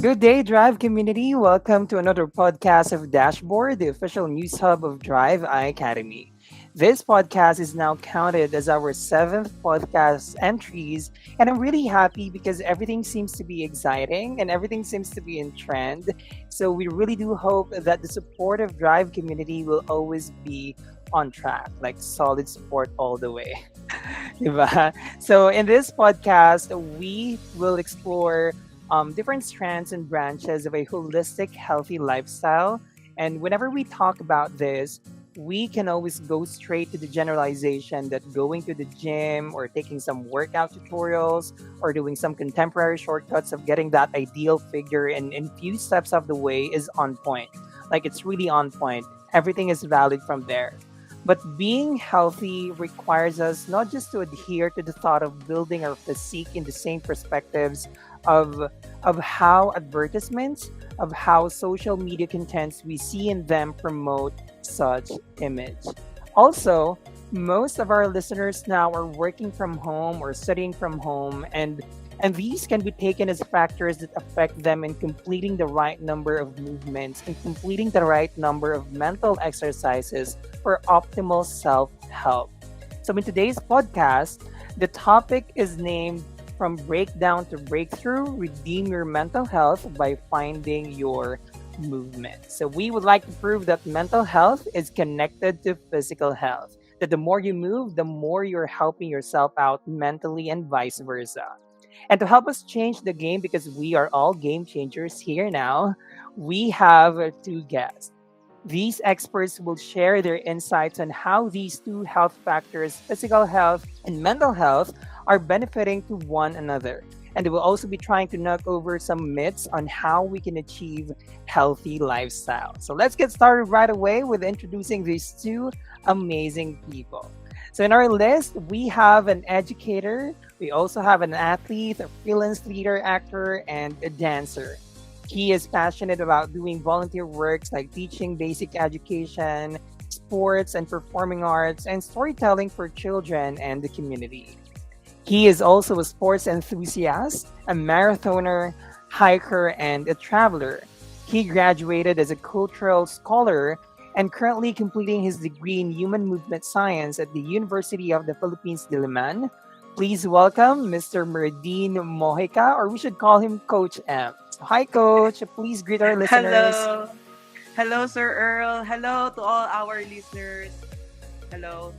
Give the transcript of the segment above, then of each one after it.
Good day, Drive community. Welcome to another podcast of Dashboard, the official news hub of Drive Academy. This podcast is now counted as our seventh podcast entries, and I'm really happy because everything seems to be exciting and everything seems to be in trend. So we really do hope that the support of Drive community will always be on track, like solid support all the way. Diba? So in this podcast, we will explore different strands and branches of a holistic, healthy lifestyle. And whenever we talk about this, we can always go straight to the generalization that going to the gym or taking some workout tutorials or doing some contemporary shortcuts of getting that ideal figure in few steps of the way is on point. Like it's really on point. Everything is valid from there. But being healthy requires us not just to adhere to the thought of building our physique in the same perspectives of how advertisements, of how social media contents we see in them promote such image. Also, most of our listeners now are working from home or studying from home, and these can be taken as factors that affect them in completing the right number of movements and completing the right number of mental exercises for optimal self-help. So in today's podcast, the topic is named From Breakdown to Breakthrough, Redeem Your Mental Health by Finding Your Movement. So we would like to prove that mental health is connected to physical health. That the more you move, the more you're helping yourself out mentally and vice versa. And to help us change the game, because we are all game changers here now, we have two guests. These experts will share their insights on how these two health factors, physical health and mental health, are benefiting to one another. And they will also be trying to knock over some myths on how we can achieve healthy lifestyle. So let's get started right away with introducing these two amazing people. So in our list, we have an educator, we also have an athlete, a freelance leader, actor, and a dancer. He is passionate about doing volunteer works like teaching basic education, sports and performing arts, and storytelling for children and the community. He is also a sports enthusiast, a marathoner, hiker, and a traveler. He graduated as a cultural scholar and currently completing his degree in human movement science at the University of the Philippines, Diliman. Please welcome Mr. Merdine Mojica, or we should call him Coach M. So, hi, Coach. Please greet our listeners. Hello. Hello, Sir Earl. Hello to all our listeners. Hello.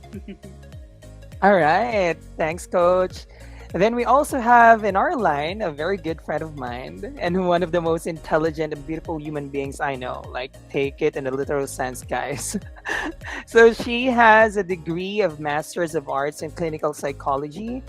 All right. Thanks, Coach. And then we also have in our line a very good friend of mine and one of the most intelligent and beautiful human beings I know. Like, take it in a literal sense, guys. So she has a degree of Masters of Arts in Clinical Psychology.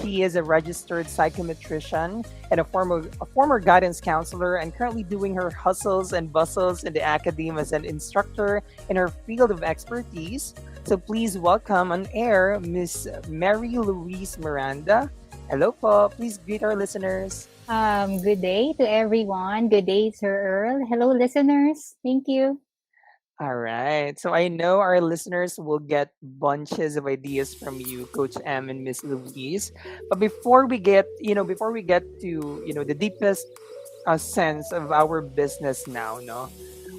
She is a registered psychometrician and a former guidance counselor and currently doing her hustles and bustles in the academe as an instructor in her field of expertise. So please welcome on air Miss Mary Louise Miranda. Hello po. Please greet our listeners. Good day to everyone. Good day, Sir Earl. Hello, listeners. Thank you. All right. So I know our listeners will get bunches of ideas from you, Coach M and Miss Louise. But before we get to, the deepest sense of our business now, no?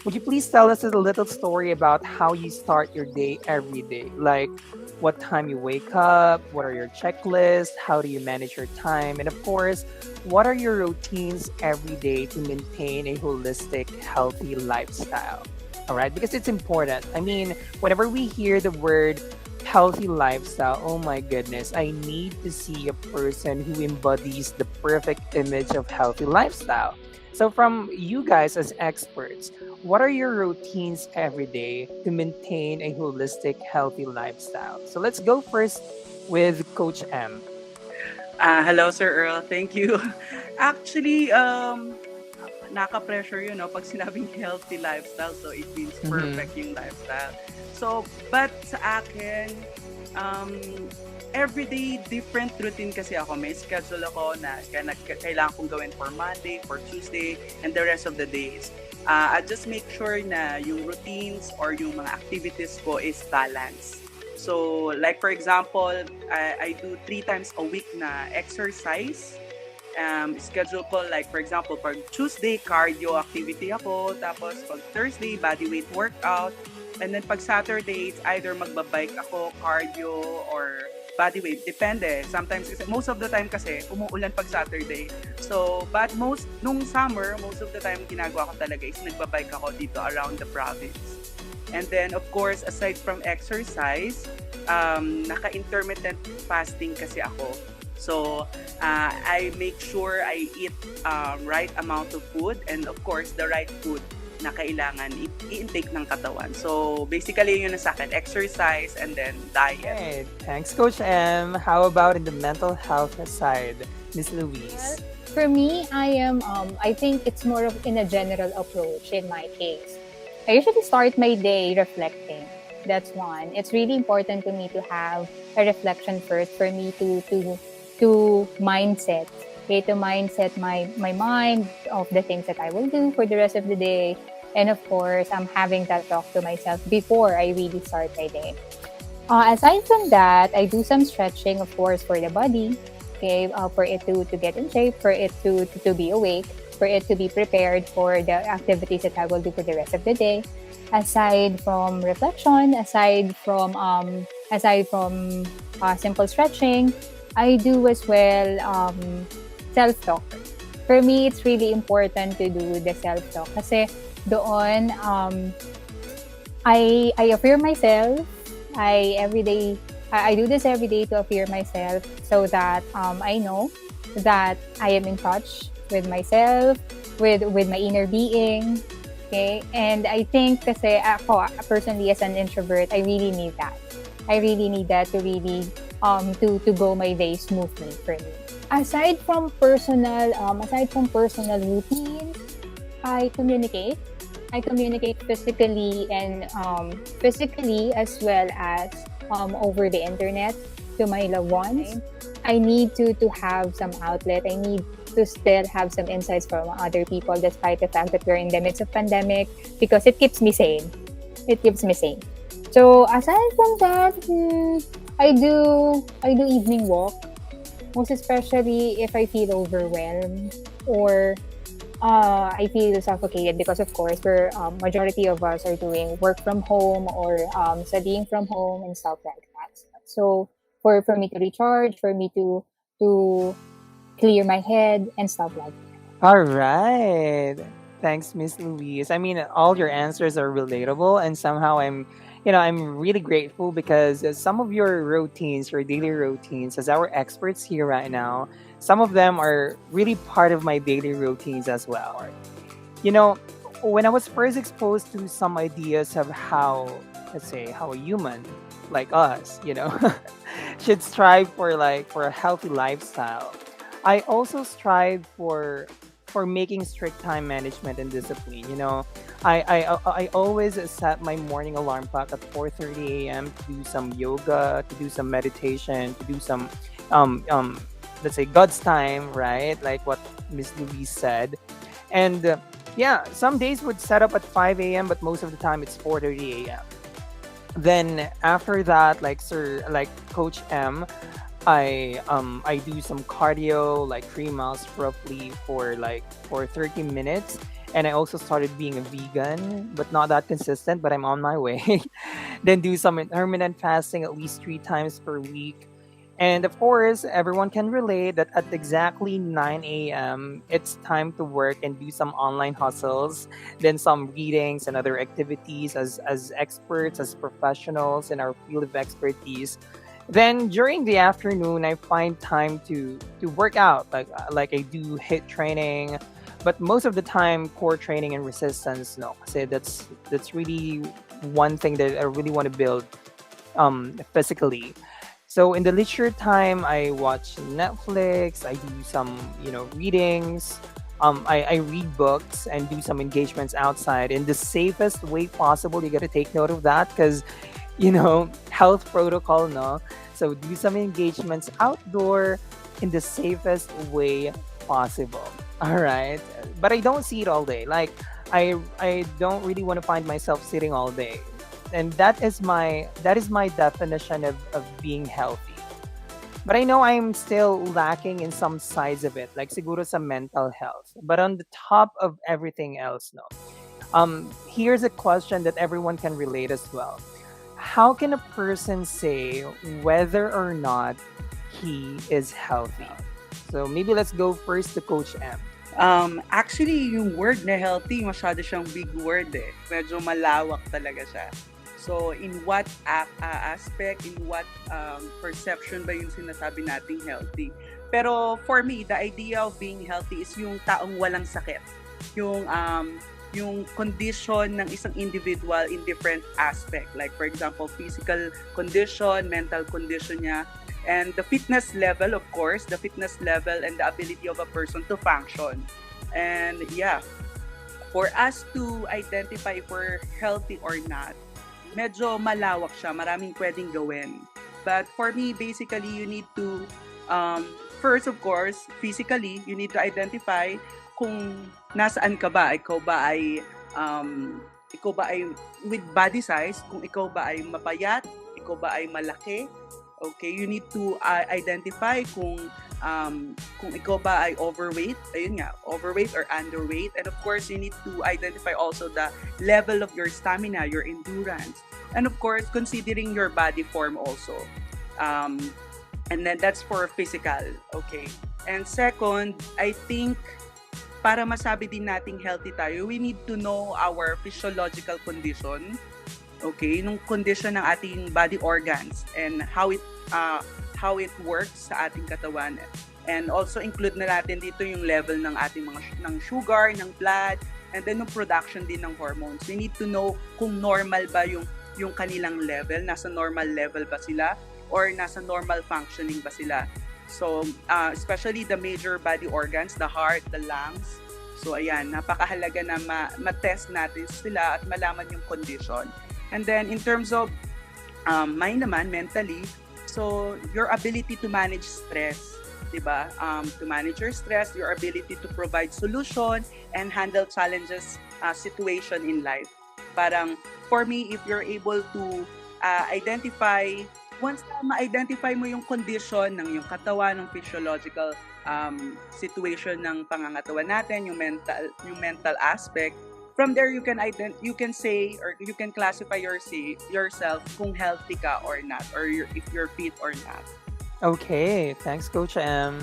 Would you please tell us a little story about how you start your day every day? Like what time you wake up, what are your checklists, how do you manage your time, and of course, what are your routines every day to maintain a holistic, healthy lifestyle? All right, because it's important. I mean, whenever we hear the word healthy lifestyle, oh my goodness, I need to see a person who embodies the perfect image of healthy lifestyle. So, from you guys as experts, what are your routines every day to maintain a holistic, healthy lifestyle? So, let's go first with Coach M. Hello, Sir Earl. Thank you. Actually, naka-pressure yun, no? Pag sinabing healthy lifestyle, so it means Mm-hmm. perfect yung lifestyle. So, but sa akin, um, everyday different routine kasi ako. May schedule ako na kailangan kong gawin for Monday, for Tuesday, and the rest of the days. I just make sure na yung routines or yung mga activities ko is balance. So, like for example, I do 3 times a week na exercise. schedule ko, like for example, pag Tuesday, cardio activity ako, tapos pag Thursday, body weight workout, and then pag Saturday, it's either magbabike ako, cardio, or body weight. Depende. Sometimes, kasi, most of the time kasi, umuulan pag Saturday. So, but nung summer, most of the time, ginagawa ko talaga is nagbabike ako dito around the province. And then, of course, aside from exercise, naka-intermittent fasting kasi ako. So, I make sure I eat right amount of food and of course, the right food na kailangan i-intake ng katawan. So, basically, yun na sa akin, exercise and then diet. Right. Thanks, Coach M. How about in the mental health side, Miss Well, Louise? for me, I think it's more of in a general approach in my case. I usually start my day reflecting. That's one. It's really important to me to have a reflection first for me to mindset. Okay, to mindset my mind of the things that I will do for the rest of the day. And of course, I'm having that talk to myself before I really start my day. Aside from that, I do some stretching, of course, for the body, okay, for it to get in shape, for it to be awake, for it to be prepared for the activities that I will do for the rest of the day. Aside from reflection, aside from simple stretching, I do as well self-talk. For me, it's really important to do the self-talk kasi doon I affirm myself. I do this every day to affirm myself so that I know that I am in touch with myself, with my inner being. Okay? And I think kasi ako personally as an introvert, I really need that. I really need that to really to go my day smoothly for me. Aside from personal routines, I communicate. I communicate physically and physically as well as over the internet to my loved ones. I need to have some outlet. I need to still have some insights from other people despite the fact that we're in the midst of pandemic because it keeps me sane. It keeps me sane. So aside from that, I do evening walk, most especially if I feel overwhelmed or I feel suffocated because, of course, we're majority of us are doing work from home or studying from home and stuff like that. So for me to recharge, for me to clear my head and stuff like that. All right. Thanks, Miss Louise. I mean, all your answers are relatable, and somehow I'm really grateful because some of your routines, your daily routines, as our experts here right now, some of them are really part of my daily routines as well. You know, when I was first exposed to some ideas of how, let's say, how a human like us, should strive for a healthy lifestyle, I also strive for making strict time management and discipline. I always set my morning alarm clock at 4:30 a.m. to do some yoga, to do some meditation, to do some um um let's say God's time, right? Like what Miss Louise said. And yeah, some days would set up at 5 a.m., but most of the time it's 4:30 a.m. Then after that, like Coach M, I do some cardio, like 3 miles roughly for 30 minutes. And I also started being a vegan, but not that consistent, but I'm on my way. Then do some intermittent fasting at least 3 times per week. And of course, everyone can relate that at exactly 9 a.m., it's time to work and do some online hustles, then some readings and other activities as experts, as professionals in our field of expertise. Then during the afternoon, I find time to work out, like I do hit training, but most of the time core training and resistance. No, say that's really one thing that I really want to build physically. So in the leisure time, I watch Netflix. I do some readings. I read books and do some engagements outside in the safest way possible. You got to take note of that because health protocol, no? So do some engagements outdoor in the safest way possible. All right. But I don't see it all day. Like I don't really want to find myself sitting all day. And that is my definition of being healthy. But I know I'm still lacking in some sides of it, like siguro sa mental health. But on the top of everything else, no. Here's a question that everyone can relate as well. How can a person say whether or not he is healthy? So maybe let's go first to Coach M. Actually, yung word na healthy, masyado siyang big word eh. Medyo malawak talaga siya. So, in what aspect, in what perception ba yung sinasabi nating healthy? Pero for me, the idea of being healthy is yung taong walang sakit. Yung condition ng isang individual in different aspect. Like for example, physical condition, mental condition niya, and the fitness level, of course, the fitness level and the ability of a person to function. And yeah, for us to identify if we're healthy or not, medyo malawak siya. Maraming pwedeng gawin. But for me, basically, you need to, first, of course, physically, you need to identify kung nasaan ka ba. Ikaw ba ay with body size, kung ikaw ba ay mapayat, ikaw ba ay malaki. Okay, you need to identify kung ikaw ba ay overweight, ayun nga, overweight or underweight. And of course, you need to identify also the level of your stamina, your endurance. And of course, considering your body form also. Um, and then that's for physical, okay? And second, I think para masabi din nating healthy tayo, we need to know our physiological condition, okay, nung condition ng ating body organs and how it works sa ating katawan. And also include na natin dito yung level ng ating ng sugar, ng blood, and then yung production din ng hormones. We need to know kung normal ba yung kanilang level, nasa normal level ba sila or nasa normal functioning ba sila. So, especially the major body organs, the heart, the lungs. So, ayan, napakahalaga na ma-test natin sila at malaman yung condition. And then, in terms of mind naman, mentally, so your ability to manage stress, diba? To manage your stress, your ability to provide solution and handle challenges, situation in life. Parang, for me, if you're able to identify, once na ma-identify mo yung condition ng yung katawan, ng physiological situation ng pangangatawan natin, yung mental aspect, from there you can say or you can classify yourself kung healthy ka or not, or if you're fit or not. Okay, thanks, Coach M.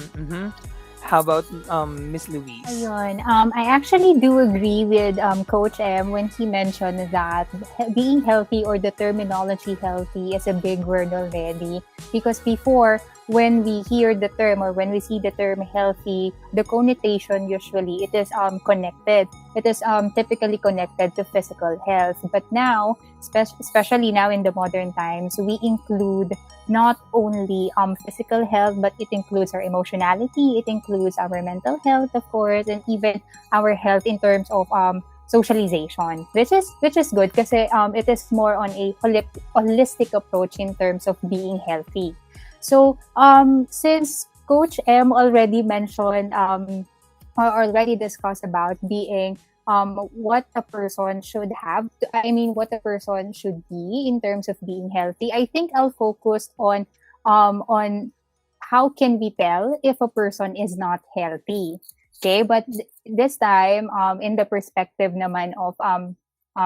How about Miss Louise? Ayun. I actually do agree with Coach M when he mentioned that being healthy or the terminology healthy is a big word already. Because before, when we hear the term or when we see the term healthy, the connotation usually it is connected. It is typically connected to physical health. But now, especially now in the modern times, we include not only physical health, but it includes our emotionality, it includes our mental health, of course, and even our health in terms of socialization, which is good because it is more on a holistic approach in terms of being healthy. So since Coach M already mentioned or already discussed about being what a person should have, what a person should be in terms of being healthy, I think I'll focus on how can we tell if a person is not healthy. Okay, but this time in the perspective naman of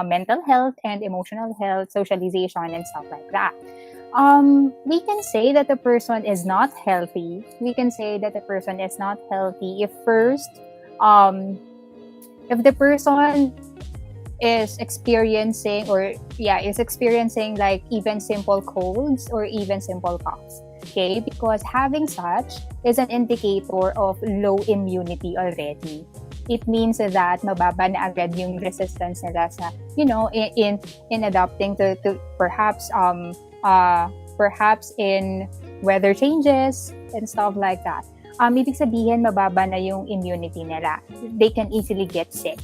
mental health and emotional health, socialization, and stuff like that. We can say that the person is not healthy. We can say that the person is not healthy if first, if the person is experiencing like even simple colds or even simple coughs. Okay, because having such is an indicator of low immunity already. It means that mababa na agad yung resistance nila sa, in adapting to perhaps in weather changes and stuff like that. Ibig sabihin, mababa na yung immunity nila. They can easily get sick.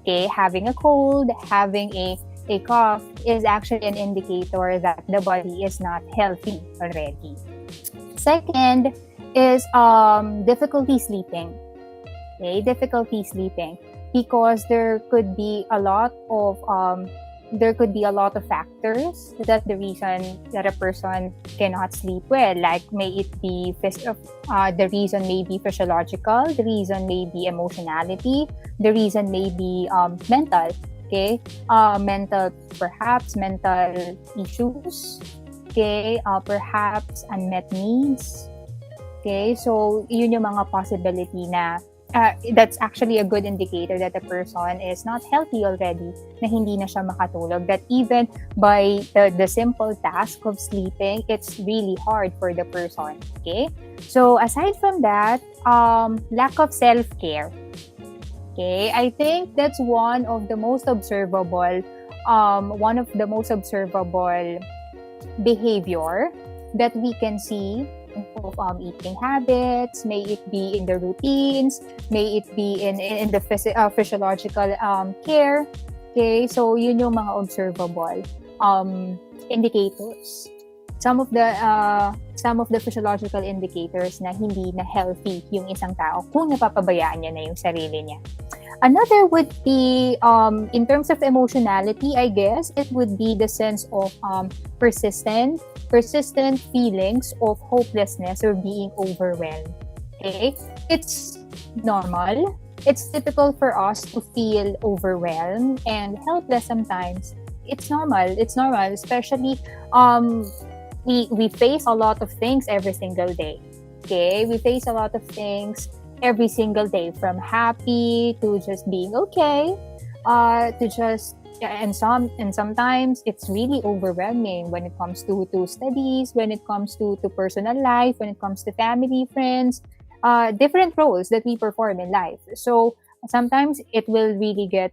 Okay, having a cold, having a cough is actually an indicator that the body is not healthy already. Second is difficulty sleeping. Okay, difficulty sleeping because there could be a lot of there could be a lot of factors that the reason that a person cannot sleep well. Like, may it be the reason may be physiological, the reason may be emotionality, the reason may be mental. Okay, mental, perhaps mental issues. Okay, perhaps unmet needs. Okay, so yun yung mga possibility na that's actually a good indicator that the person is not healthy already, na hindi na siya makatulog. That even by the simple task of sleeping, it's really hard for the person. Okay? So aside from that, lack of self-care. Okay? I think that's one of the most observable behavior that we can see of eating habits, may it be in the routines, may it be in the physiological care. Okay, so yun yung mga observable indicators. Some of the physiological indicators na hindi na healthy yung isang tao kung napapabayaan niya na yung sarili niya. Another would be, in terms of emotionality, I guess, it would be the sense of persistent feelings of hopelessness or being overwhelmed. Okay? It's normal. It's typical for us to feel overwhelmed and helpless sometimes. It's normal. It's normal, especially we face a lot of things every single day. Okay? We face a lot of things every single day, from happy to just being okay, to just and sometimes it's really overwhelming when it comes to studies, when it comes to personal life, when it comes to family, friends, different roles that we perform in life. So sometimes it will really get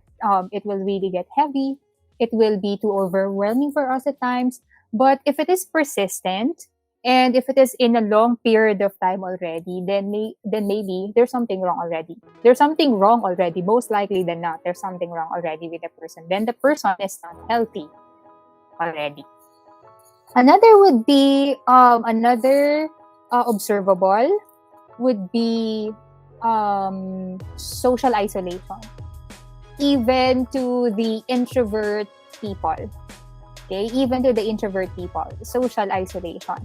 heavy. It will be too overwhelming for us at times. But if it is persistent, and if it is in a long period of time already, then maybe there's something wrong already. There's something wrong already. Most likely than not, there's something wrong already with the person. Then the person is not healthy already. Another would be another observable would be social isolation, even to the introvert people. Okay, even to the introvert people, social isolation.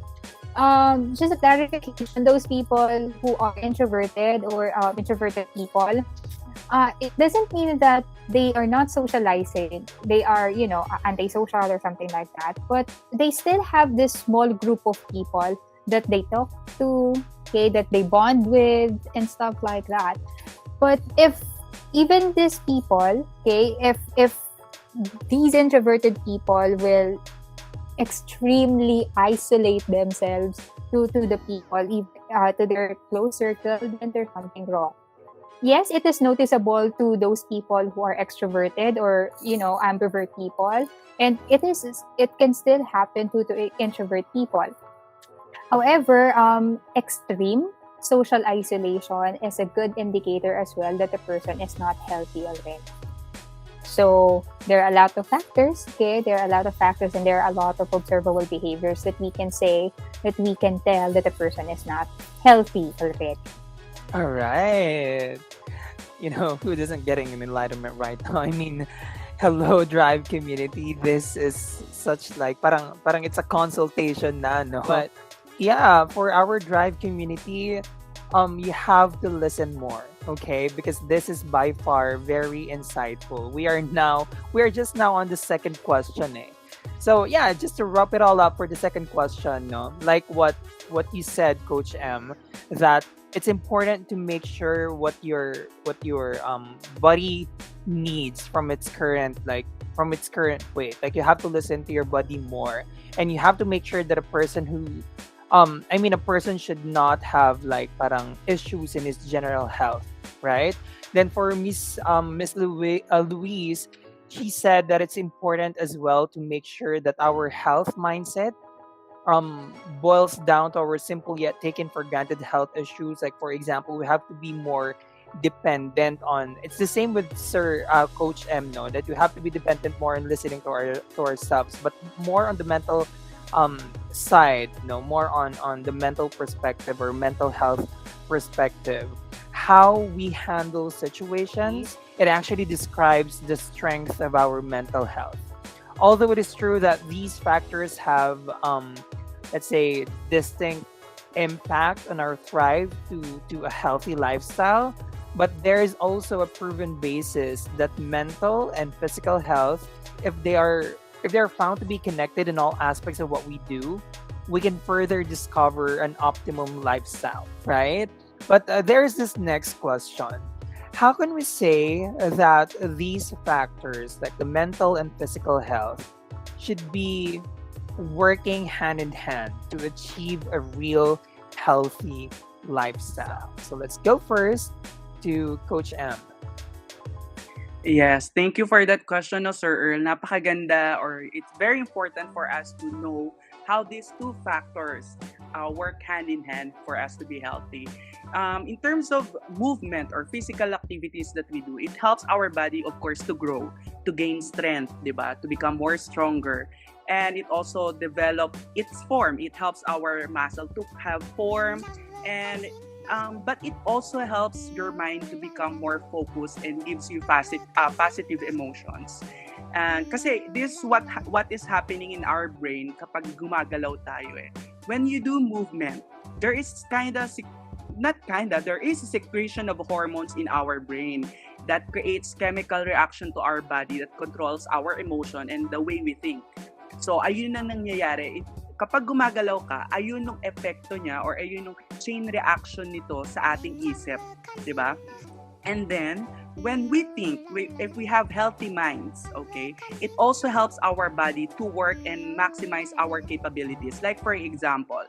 Just a clarification, those people who are introverted or introverted people, it doesn't mean that they are not socializing. They are, antisocial or something like that. But they still have this small group of people that they talk to, okay, that they bond with and stuff like that. But if even these people, okay, if these introverted people will extremely isolate themselves to the people, to their close circle, then there's something wrong. Yes, it is noticeable to those people who are extroverted or ambivert people, and it can still happen to introvert people. However, extreme social isolation is a good indicator as well that the person is not healthy already. So there are a lot of factors, okay? There are a lot of factors and there are a lot of observable behaviors that we can say, that we can tell that the person is not healthy already. All right. Who doesn't getting an enlightenment right now? I mean, hello Drive community. This is such like parang it's a consultation na, no? But yeah, for our Drive community, you have to listen more, okay? Because this is by far very insightful. We are just now on the second question, eh? So yeah, just to wrap it all up for the second question, no? Like what you said, Coach M, that it's important to make sure what your body needs from its current weight. Like you have to listen to your body more, and you have to make sure that a person a person should not have like parang issues in his general health, right? Then for Miss Louise, she said that it's important as well to make sure that our health mindset boils down to our simple yet taken for granted health issues. Like for example, we have to be more dependent on. It's the same with Coach M, no, that you have to be dependent more on listening to ourselves, but more on the mental side, no, more on the mental perspective or mental health perspective. How we handle situations, it actually describes the strength of our mental health. Although it is true that these factors have, let's say, distinct impact on our thrive to a healthy lifestyle, but there is also a proven basis that mental and physical health, if they are if they are found to be connected in all aspects of what we do, we can further discover an optimum lifestyle, right? But there is this next question. How can we say that these factors, like the mental and physical health, should be working hand in hand to achieve a real healthy lifestyle? So let's go first to Coach M. Yes, thank you for that question, no, Sir Earl. Napakaganda, or it's very important for us to know how these two factors work hand in hand for us to be healthy. In terms of movement or physical activities that we do, it helps our body, of course, to grow, to gain strength, diba? To become more stronger. And it also develop its form. It helps our muscle to have form, and but it also helps your mind to become more focused and gives you positive emotions. And kasi this what is happening in our brain kapag gumagalaw tayo eh. When you do movement, there is there is a secretion of hormones in our brain that creates chemical reaction to our body that controls our emotion and the way we think. So ayun ang nangyayari. Kapag gumagalaw ka, ayun yung epekto niya or ayun yung chain reaction nito sa ating isip, 'di ba? And then when we think, if we have healthy minds, okay, it also helps our body to work and maximize our capabilities. Like for example,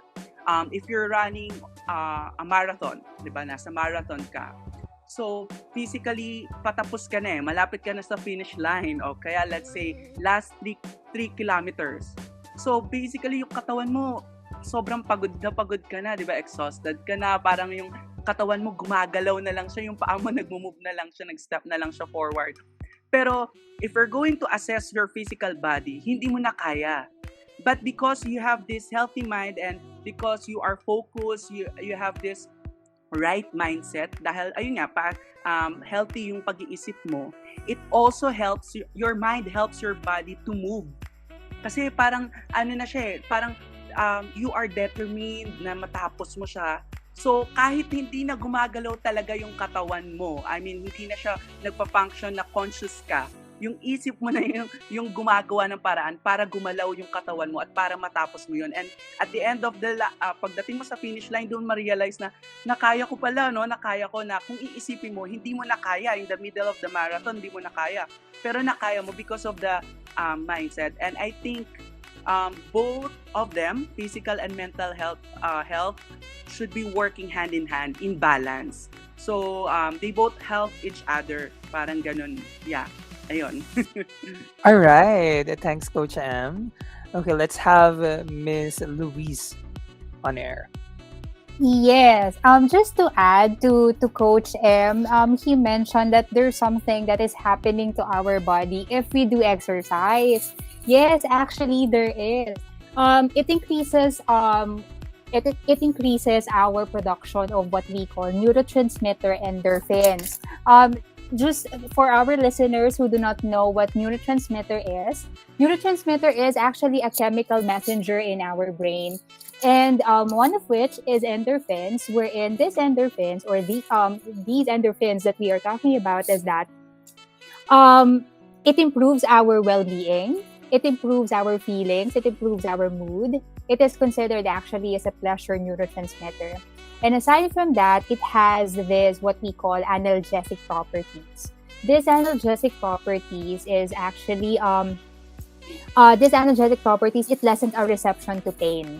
if you're running a marathon, 'di ba? Nasa marathon ka. So, physically, patapos ka na eh. Malapit ka na sa finish line. O kaya, let's say, last 3 kilometers. So, basically, yung katawan mo, sobrang pagod ka na, di ba? Exhausted ka na. Parang yung katawan mo, gumagalaw na lang siya. Yung paa mo, nag-move na lang siya, nag-step na lang siya forward. Pero, if you're going to assess your physical body, hindi mo na kaya. But because you have this healthy mind and because you are focused, you have this right mindset, dahil ayun nga healthy yung pag-iisip mo, it also helps your mind helps your body to move, kasi parang ano na siya parang you are determined na matapos mo siya. So kahit hindi na gumagalaw talaga yung katawan mo, I mean hindi na siya nagpa-function na conscious ka, yung isip mo na yung gumagawa ng paraan para gumalaw yung katawan mo at para matapos mo yun. And at the end of the pagdating mo sa finish line, doon ma-realize na nakaya ko pala, no? Nakaya ko na. Kung iisipin mo, hindi mo nakaya. In the middle of the marathon, hindi mo nakaya. Pero nakaya mo because of the mindset. And I think both of them, physical and mental health, should be working hand in hand in balance. So they both help each other. Parang ganun. Yeah. Ayun. All right. Thanks, Coach M. Okay, let's have Miss Louise on air. Yes. Just to add to Coach M, he mentioned that there's something that is happening to our body if we do exercise. Yes, actually there is. It increases it increases our production of what we call neurotransmitter endorphins. Just for our listeners who do not know what neurotransmitter is actually a chemical messenger in our brain. And one of which is endorphins, wherein these endorphins or these endorphins that we are talking about is that it improves our well-being, it improves our feelings, it improves our mood. It is considered actually as a pleasure neurotransmitter. And aside from that, it has this what we call analgesic properties. This analgesic properties is actually it lessens our reception to pain.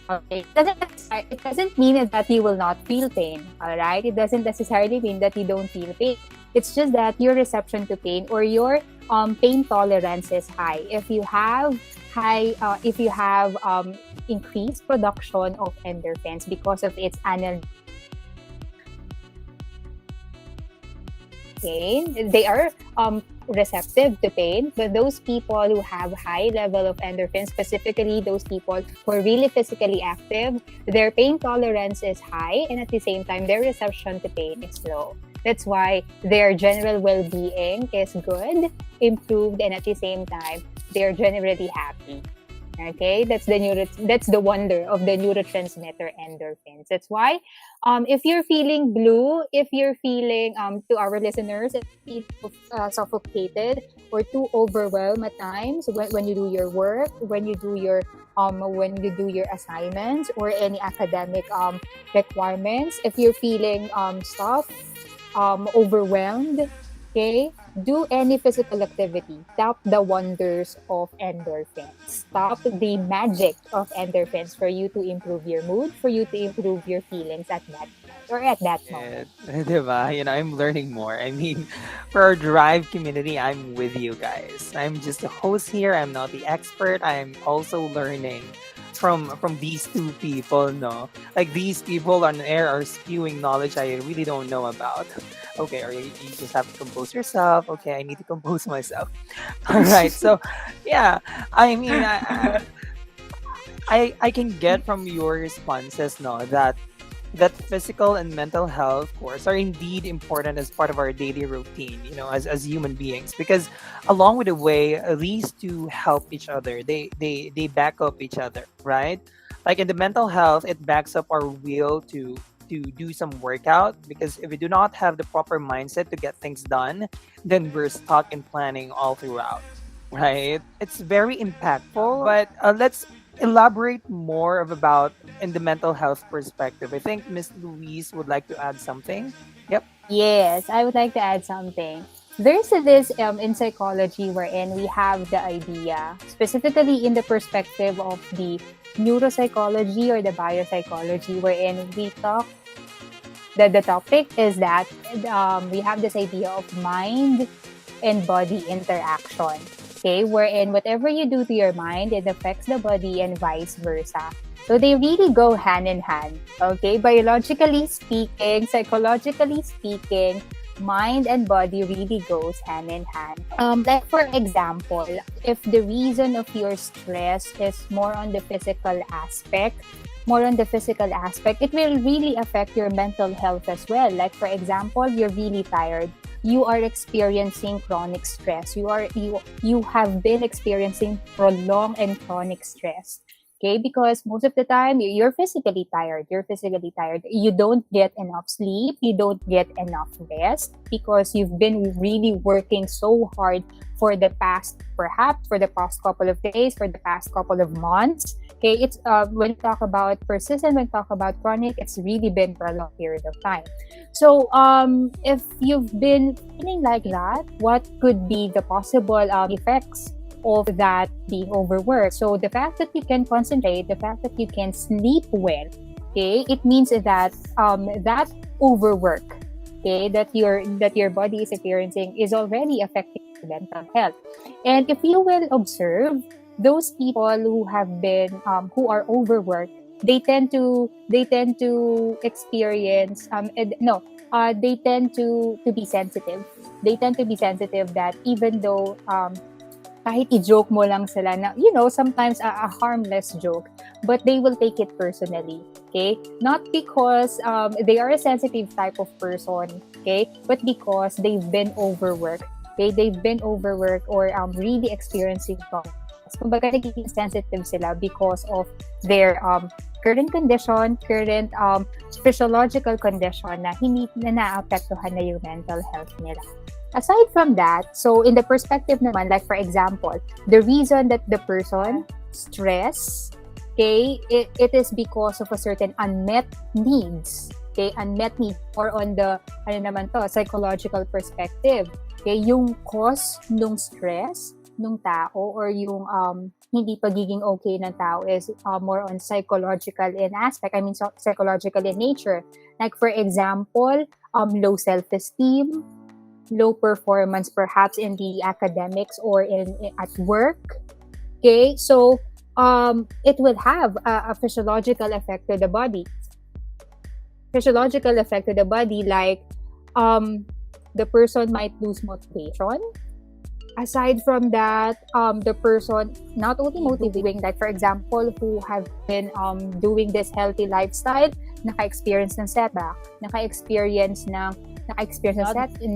Okay, it doesn't mean that you will not feel pain. All right, it doesn't necessarily mean that you don't feel pain. It's just that your reception to pain or your pain tolerance is high. If you have increased production of endorphins because of its pain, they are receptive to pain. But those people who have high level of endorphins, specifically those people who are really physically active, their pain tolerance is high, and at the same time, their reception to pain is low. That's why their general well-being is good, improved, and at the same time, they are generally happy. Okay, that's the wonder of the neurotransmitter endorphins. That's why, if you're feeling blue, if you're feeling to our listeners, if you feel suffocated or too overwhelmed at times when you do your work, when you do your assignments or any academic requirements, if you're feeling overwhelmed, okay, do any physical activity. Tap the wonders of endorphins. Tap the magic of endorphins for you to improve your mood, for you to improve your feelings at that point or at that moment. It, diba? I'm learning more. I mean, for our Drive community, I'm with you guys. I'm just a host here. I'm not the expert. I'm also learning from these two people, no? Like these people on air are spewing knowledge I really don't know about. Okay, or you just have to compose yourself. Okay, I need to compose myself. All right. So, yeah, I mean, I can get from your responses, no, that physical and mental health, of course, are indeed important as part of our daily routine, as human beings, because along with the way, these two help each other. They back up each other, right? Like in the mental health, it backs up our will to do some workout, because if we do not have the proper mindset to get things done, then we're stuck in planning all throughout, right? It's very impactful, but let's elaborate more about in the mental health perspective. I think Miss Louise would like to add something. Yep. Yes, I would like to add something. There's this in psychology wherein we have the idea, specifically in the perspective of the neuropsychology or the biopsychology, wherein we talk that the topic is that we have this idea of mind and body interaction. Okay, wherein whatever you do to your mind, it affects the body and vice versa. So they really go hand in hand. Okay, biologically speaking, psychologically speaking, mind and body really goes hand in hand. Like for example, if the reason of your stress is more on the physical aspect, it will really affect your mental health as well. Like for example, you're really tired. You are experiencing chronic stress. You have been experiencing prolonged and chronic stress. Okay, because most of the time you're physically tired. You're physically tired. You don't get enough sleep. You don't get enough rest because you've been really working so hard perhaps for the past couple of days, for the past couple of months. Okay, it's when we talk about persistent, when we talk about chronic, it's really been for a long period of time. So, if you've been feeling like that, what could be the possible effects of that being overworked? So the fact that you can concentrate, the fact that you can sleep well, okay, it means that that overwork, okay, that your body is experiencing is already affecting your mental health. And if you will observe those people who have been who are overworked, they tend to experience they tend to be sensitive. They tend to be sensitive that even though kahit i-joke mo lang sila na, sometimes a harmless joke, but they will take it personally, okay? Not because they are a sensitive type of person, okay? But because they've been overworked, okay? They've been overworked or really experiencing problems. Kumbaga, nagiging sensitive sila because of their current condition, current physiological condition na hindi na naapektuhan na yung mental health nila. Aside from that, so in the perspective naman, like for example, the reason that the person stress, okay, it is because of a certain unmet needs, okay, unmet need, or on the psychological perspective, okay, yung cause nung stress nung tao or yung hindi pagiging okay ng tao is more on psychological in aspect. I mean, psychological in nature. Like for example, low self-esteem, low performance perhaps in the academics or at work. Okay, so it will have a physiological effect to the body. Physiological effect to the body, like the person might lose motivation. Aside from that, the person not only motivating, like for example, who have been doing this healthy lifestyle, naka-experience ng setback, naka-experience ng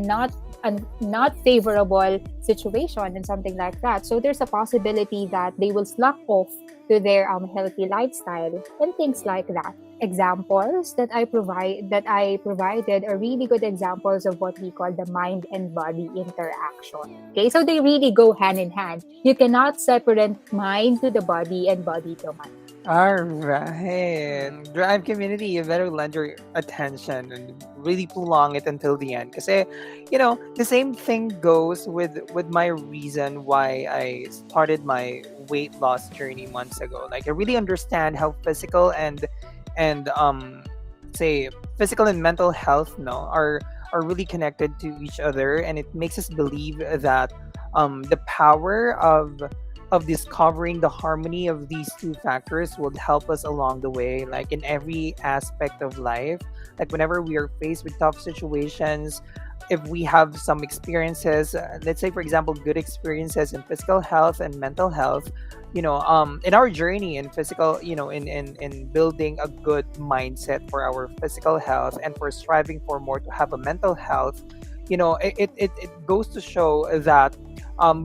not a not favorable situation and something like that. So there's a possibility that they will slack off to their healthy lifestyle and things like that. Examples that I provided are really good examples of what we call the mind and body interaction. Okay, so they really go hand in hand. You cannot separate mind to the body and body to mind. All right. Drive community, you better lend your attention and really prolong it until the end. Because, the same thing goes with my reason why I started my weight loss journey months ago. Like, I really understand how and say physical and mental health no are really connected to each other, and it makes us believe that the power of discovering the harmony of these two factors will help us along the way, like in every aspect of life. Like whenever we are faced with tough situations, if we have some experiences, let's say for example good experiences in physical health and mental health, in our journey in physical, in building a good mindset for our physical health and for striving for more to have a mental health, it goes to show that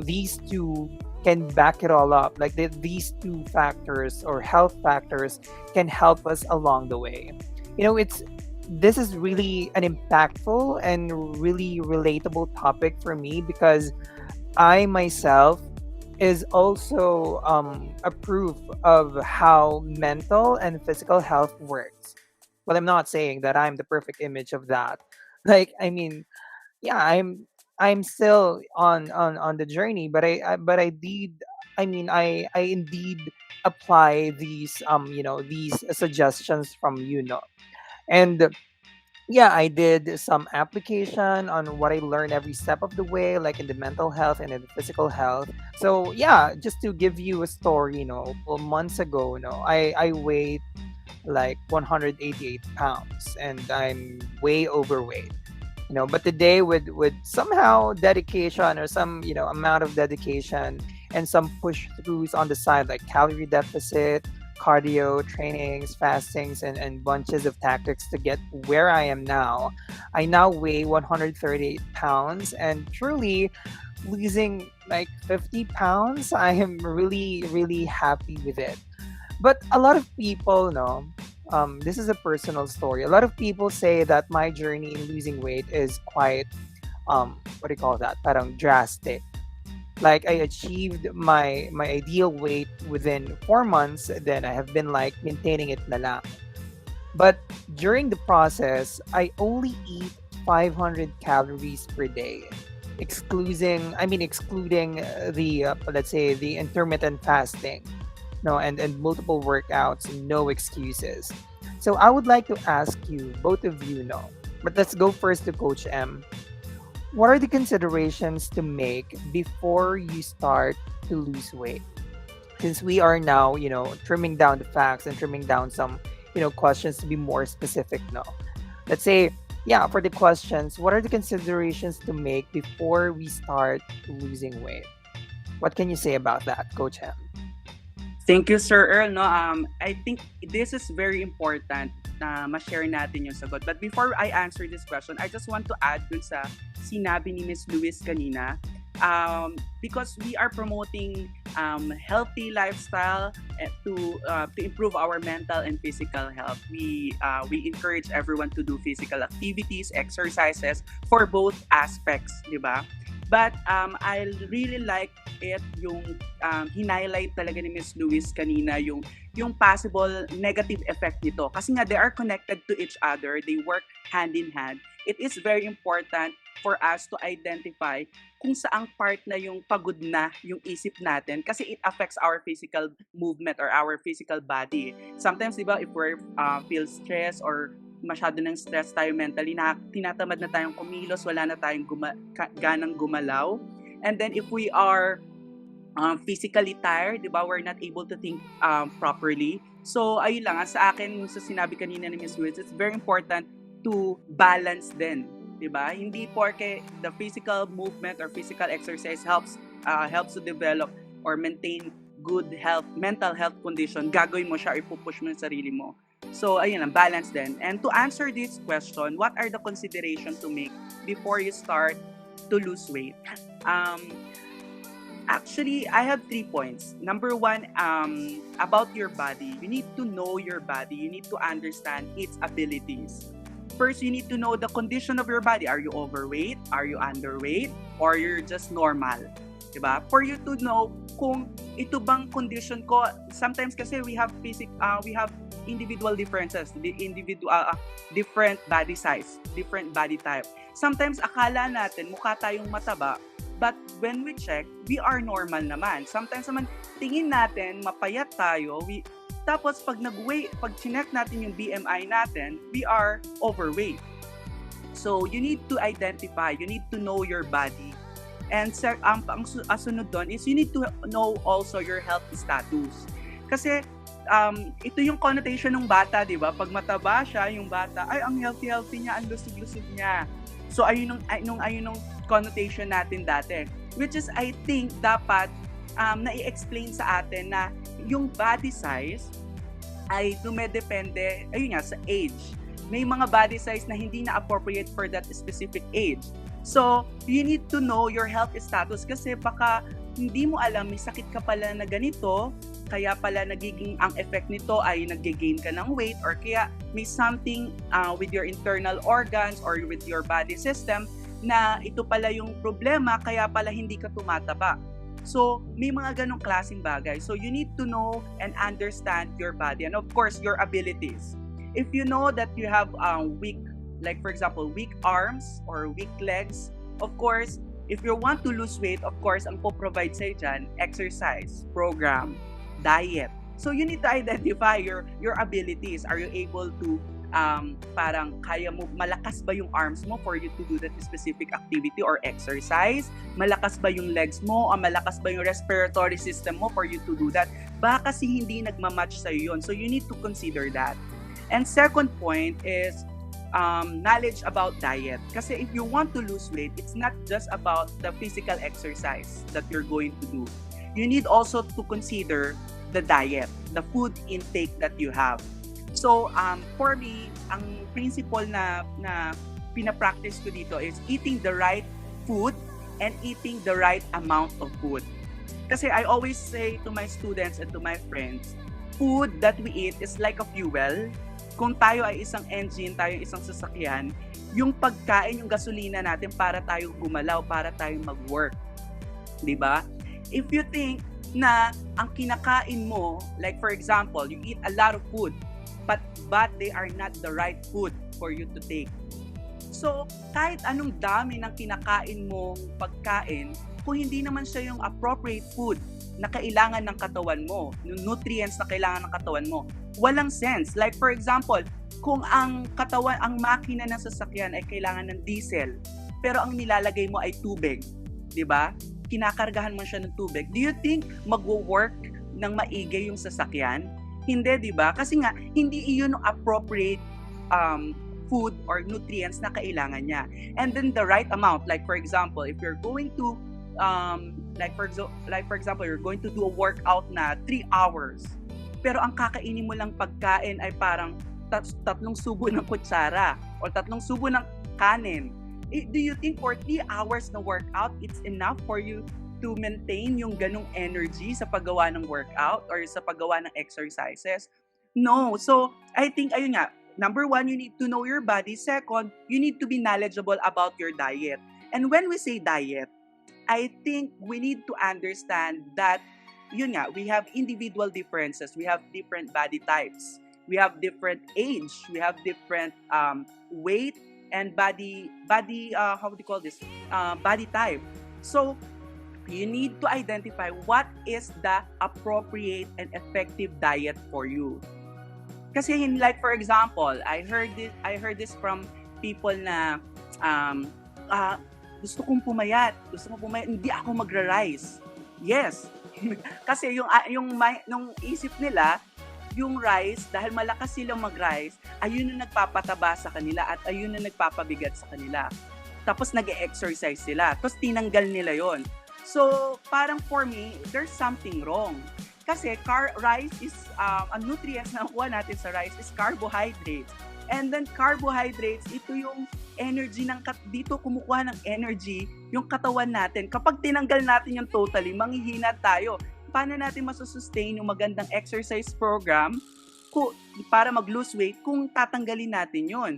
these two can back it all up. Like these two factors or health factors can help us along the way. It's this is really an impactful and really relatable topic for me because I myself is also a proof of how mental and physical health works. Well, I'm not saying that I'm the perfect image of that. Like, I mean, yeah, I'm still on the journey, but I did. I mean, I indeed apply these suggestions from and yeah, I did some application on what I learned every step of the way, like in the mental health and in the physical health. So yeah, just to give you a story, well, months ago, I weighed like 188 pounds and I'm way overweight. But today with somehow dedication or some amount of dedication and some push throughs on the side, like calorie deficit, cardio trainings, fastings, and bunches of tactics to get where I am now, I now weigh 138 pounds and truly losing like 50 pounds. I am really really happy with it. But a lot of people know, this is a personal story. A lot of people say that my journey in losing weight is quite, what do you call that? Parang drastic. Like I achieved my ideal weight within 4 months, then I have been like maintaining it na lang. But during the process, I only eat 500 calories per day, excluding the let's say the intermittent fasting, no, and multiple workouts, no excuses. So I would like to ask you, both of you know, but let's go first to Coach M. What are the considerations to make before you start to lose weight? Since we are now, trimming down the facts and trimming down some, questions to be more specific now. Let's say, yeah, for the questions, what are the considerations to make before we start losing weight? What can you say about that, Coach M? Thank you, Sir Earl. No, I think this is very important na ma-share natin yung sagot. But before I answer this question, I just want to add dun sa sinabi ni Miss Lewis kanina. Because we are promoting healthy lifestyle to improve our mental and physical health. We encourage everyone to do physical activities, exercises for both aspects, di ba? But I really like it yung hinighlight talaga ni Miss Lewis kanina yung possible negative effect nito. Kasi nga they are connected to each other. They work hand in hand. It is very important for us to identify kung saang part na yung pagod na yung isip natin kasi it affects our physical movement or our physical body. Sometimes, di ba, if we feel stress or masyado ng stress tayo mentally, tinatamad na tayong kumilos, wala na tayong ganang gumalaw. And then if we are physically tired, di ba, we're not able to think properly. So, ayun lang, sa akin, sa sinabi kanina ni Ms. Lewis, it's very important to balance din. Di ba? Hindi porke the physical movement or physical exercise helps to develop or maintain good health, mental health condition, gagawin mo siya, ipupush mo yung sarili mo. So, ayun lang, balance din. And to answer this question, what are the considerations to make before you start to lose weight? Um, Actually, I have 3 points. Number one, about your body. You need to know your body. You need to understand its abilities. First, you need to know the condition of your body. Are you overweight? Are you underweight? Or you're just normal? Diba? For you to know kung ito bang condition ko. Sometimes kasi we have individual differences, different body size, different body type. Sometimes akala natin mukha tayong mataba, but when we check, we are normal naman. Sometimes naman, tingin natin, mapayat tayo. Tapos pag chinek natin yung BMI natin, we are overweight. So, you need to identify, you need to know your body. And ang sunod doon is you need to know also your health status. Kasi, ito yung connotation ng bata, di ba? Pag mataba siya, yung bata, ay, ang healthy-healthy niya, ang lusog-lusog niya. So, ayun yung connotation natin dati. Which is, I think, dapat na-i-explain sa atin na yung body size ay dumedepende, ayun nga, sa age. May mga body size na hindi na appropriate for that specific age. So, you need to know your health status kasi baka hindi mo alam, may sakit ka pala na ganito, kaya pala ang effect nito ay nag-gain ka ng weight, or kaya may something with your internal organs or with your body system na ito pala yung problema, kaya pala hindi ka tumataba. So, may mga ganong klaseng bagay. So, you need to know and understand your body and of course, your abilities. If you know that you have weak, like for example, weak arms or weak legs, of course, if you want to lose weight, of course, ang po-provide sa'yo dyan, exercise, program, diet. So, you need to identify your abilities. Are you able to parang kaya mo, malakas ba yung arms mo for you to do that specific activity or exercise? Malakas ba yung legs mo? O malakas ba yung respiratory system mo for you to do that? Baka kasi hindi nagmamatch sa'yo yun. So, you need to consider that. And second point is knowledge about diet. Kasi if you want to lose weight, it's not just about the physical exercise that you're going to do. You need also to consider the diet, the food intake that you have. So, for me, ang principle na pinapractice ko dito is eating the right food and eating the right amount of food. Kasi I always say to my students and to my friends, food that we eat is like a fuel. Kung tayo ay isang engine, tayo isang sasakyan, yung pagkain, yung gasolina natin para tayo gumalaw, para tayo mag-work. Diba? If you think na ang kinakain mo, like for example, you eat a lot of food, but they are not the right food for you to take. So, kahit anong dami ng kinakain mong pagkain, kung hindi naman siya yung appropriate food na kailangan ng katawan mo, yung nutrients na kailangan ng katawan mo, walang sense. Like for example, kung ang makina ng sasakyan ay kailangan ng diesel, pero ang nilalagay mo ay tubig, di ba? Kinakargahan mo siya ng tubig. Do you think magwo-work ng maigi yung sasakyan? Hindi, di ba? Kasi nga, hindi iyon appropriate food or nutrients na kailangan niya. And then the right amount, like for example, if you're going to, like for example, you're going to do a workout na 3 hours, pero ang kakainin mo lang pagkain ay parang 3 subo ng kutsara o 3 subo ng kanin. Do you think for 3 hours na workout, it's enough for you to maintain yung ganong energy sa paggawa ng workout or sa paggawa ng exercises? No. So, I think, ayun nga, number 1, you need to know your body. Second, you need to be knowledgeable about your diet. And when we say diet, I think we need to understand that, yun nga, we have individual differences. We have different body types. We have different age. We have different weight and body type. So, you need to identify what is the appropriate and effective diet for you. Kasi like for example, I heard this from people na gusto kong pumayat, hindi ako magra-rice. Yes. Kasi nung isip nila, yung rice, dahil malakas silang mag-rice, ayun na nagpapataba sa kanila at ayun na nagpapabigat sa kanila. Tapos nag-exercise sila. Tapos tinanggal nila yon. So, parang for me, there's something wrong. Kasi rice is, ang nutrients na nakuha natin sa rice is carbohydrates. And then carbohydrates, ito yung energy dito kumukuha ng energy yung katawan natin. Kapag tinanggal natin yung totally, manghihina tayo. Paano natin masusustain yung magandang exercise program para mag-lose weight kung tatanggalin natin yun?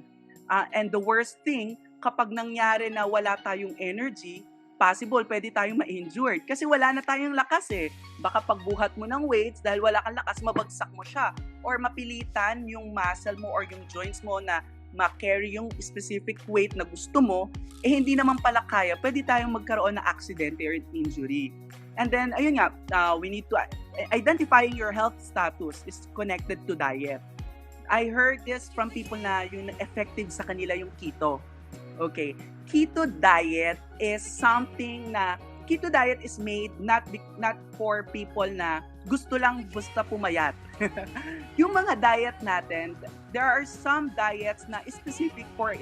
And the worst thing, kapag nangyari na wala tayong energy, possible pwede tayong ma-injured kasi wala na tayong lakas eh. Baka pagbuhat mo ng weights dahil wala kang lakas, mabagsak mo siya. Or mapilitan yung muscle mo or yung joints mo na ma-carry yung specific weight na gusto mo, hindi naman pala kaya, pwede tayong magkaroon ng accident or injury. And then, ayun nga, we need to, identifying your health status is connected to diet. I heard this from people na yung effective sa kanila yung keto. Okay, keto diet is something na, keto diet is made not for people na gusto lang basta pumayat. Yung mga diet natin, there are some diets na specific for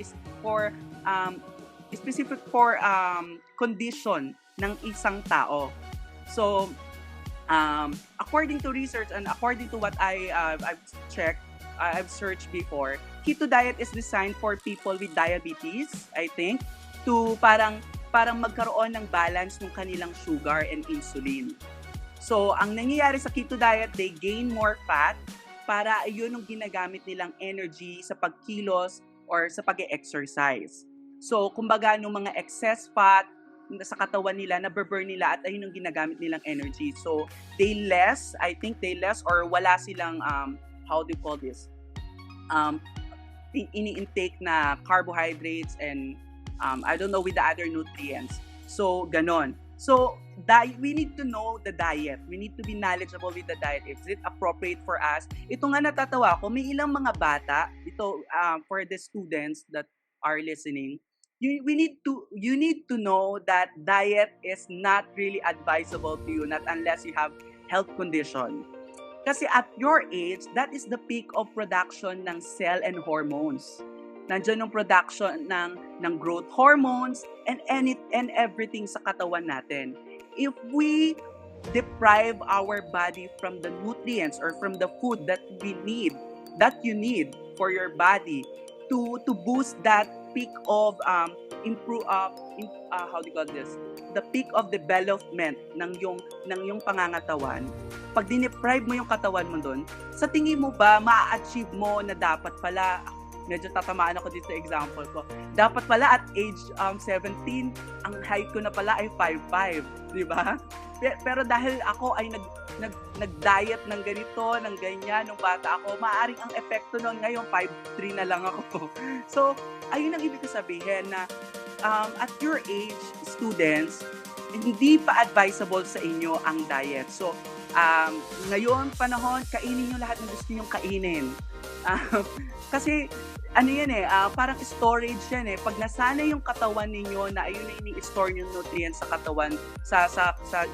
condition ng isang tao. So, according to research and according to what I've checked, I've searched before, keto diet is designed for people with diabetes, I think, to parang magkaroon ng balance ng kanilang sugar and insulin. So, ang nangyayari sa keto diet, they gain more fat para yun yung ginagamit nilang energy sa pagkilos or sa pag-exercise. So, kumbaga, nung mga excess fat sa katawan nila, na-burn nila at ayun yung ginagamit nilang energy. So, they less or wala silang, how do you call this? Ini-intake na carbohydrates and I don't know with the other nutrients. So, ganon. So, we need to know the diet. We need to be knowledgeable with the diet. Is it appropriate for us? Ito nga natatawa ko, may ilang mga bata, ito for the students that are listening, you need to know that diet is not really advisable to you, not unless you have health condition. Kasi at your age, that is the peak of production ng cell and hormones. Nandiyan yung production ng growth hormones and everything sa katawan natin. If we deprive our body from the nutrients or from the food that you need for your body to boost that peak of how do you call this? The peak of development ng yung pangangatawan. Pag dineprive mo yung katawan mo doon, sa tingin mo ba ma-achieve mo na dapat pala, medyo tatamaan ako dito sa example ko, dapat pala at age 17, ang height ko na pala ay 5'5", di ba? Pero dahil ako ay nag-diet ng ganito, ng ganyan, nung bata ako, maaaring ang epekto nun ngayon, 5'3" na lang ako. So, ayun ang ibig ko sabihin na at your age, students, hindi pa advisable sa inyo ang diet. So, ngayon, panahon, kainin nyo lahat ng gusto nyong kainin. Kasi, ano yan parang storage yan Pag nasanay yung katawan ninyo na ayun na ini-store yung nutrients sa katawan, sa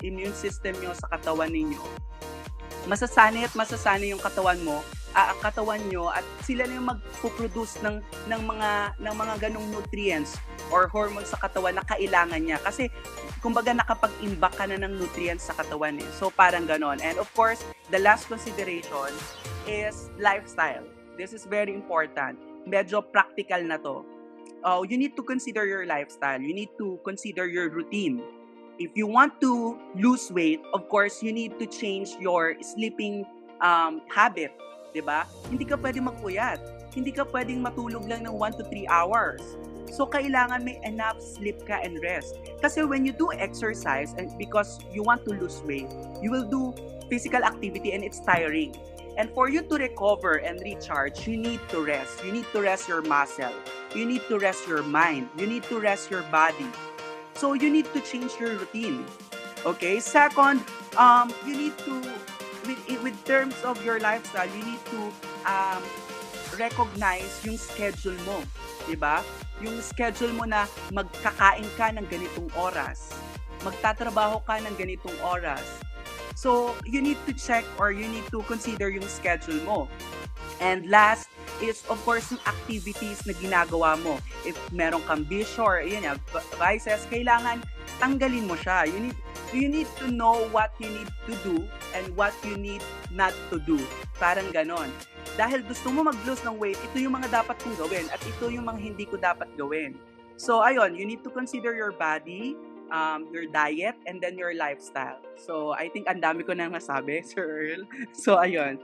immune system nyo, sa katawan ninyo, masasanay yung katawan nyo at sila na yung magpo-produce ng mga ganong nutrients or hormones sa katawan na kailangan niya. Kasi, kumbaga nakapag-imbak ka na ng nutrients sa katawan So, parang ganon. And of course, the last consideration is lifestyle. This is very important. Medyo practical na to. You need to consider your lifestyle. You need to consider your routine. If you want to lose weight, of course, you need to change your sleeping habit. Diba? Hindi ka pwedeng magpuyat. Hindi ka pwedeng matulog lang ng 1 to 3 hours. So, kailangan may enough sleep ka and rest. Kasi when you do exercise, and because you want to lose weight, you will do physical activity and it's tiring. And for you to recover and recharge, you need to rest. You need to rest your muscle. You need to rest your mind. You need to rest your body. So, you need to change your routine. Okay? Second, you need to, with terms of your lifestyle, you need to recognize yung schedule mo. Diba? Yung schedule mo na magkakain ka ng ganitong oras. Magtatrabaho ka ng ganitong oras. So, you need to check or you need to consider yung schedule mo. And last is, of course, yung activities na ginagawa mo. If meron kang bisyo or vices, kailangan tanggalin mo siya. You need to know what you need to do and what you need not to do. Parang ganon. dahil gusto mo mag-lose ng weight, ito yung mga dapat kong gawin at ito yung mga hindi ko dapat gawin. So, ayun, you need to consider your body, your diet, and then your lifestyle. So, I think ang dami ko na masabi, Sir Earl. So, ayun.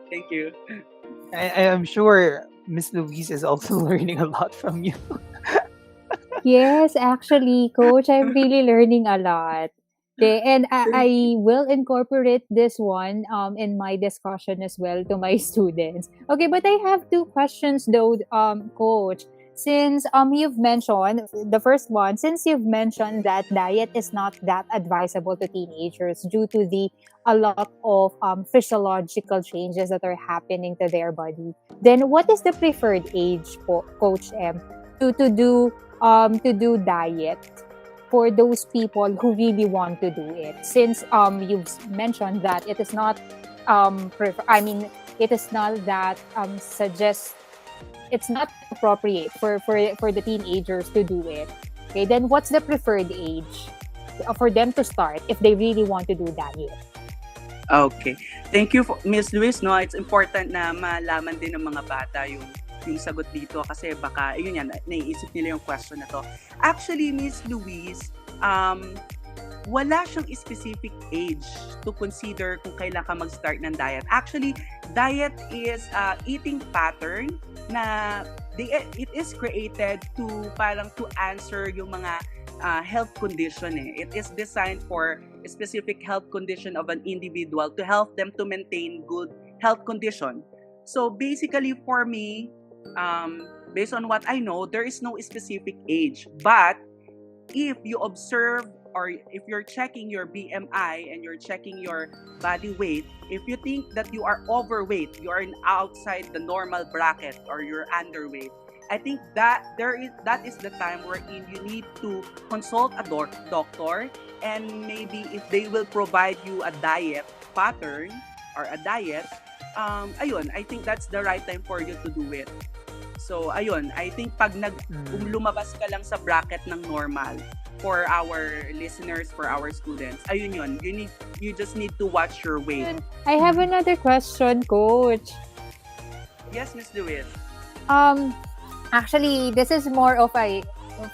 Thank you. I am sure Miss Louise is also learning a lot from you. Yes, actually, coach, I'm really learning a lot. Okay, and I Thank you. will incorporate this one in my discussion as well to my students. Okay, but I have two questions though, coach. Since you've mentioned the first one, since you've mentioned that diet is not that advisable to teenagers due to the a lot of physiological changes that are happening to their body, then what is the preferred age, Coach M, to do diet for those people who really want to do it? Since you've mentioned that it is not it is not that suggest it's not appropriate for the teenagers to do it. Okay, then what's the preferred age for them to start if they really want to do diet? Okay. Thank you, Miss Luis. No, it's important na malaman din ng mga bata yung sagot dito kasi baka yun yan, naiisip nila yung question na to. Actually, Miss Luis, wala siyang specific age to consider kung kailan ka mag-start ng diet. Actually, diet is eating pattern na it is created to parang to answer yung mga health condition. It is designed for a specific health condition of an individual to help them to maintain good health condition. So basically for me, based on what I know, there is no specific age. But if you observe or if you're checking your BMI and you're checking your body weight, if you think that you are overweight, you are outside the normal bracket or you're underweight, I think that is the time wherein you need to consult a doctor, and maybe if they will provide you a diet pattern or a diet, ayun, I think that's the right time for you to do it. So ayun, I think pag lumabas ka lang sa bracket ng normal, for our listeners, for our students, ayun yun, you just need to watch your weight. I have another question, Coach. Yes, Miss Luis. Actually, this is more of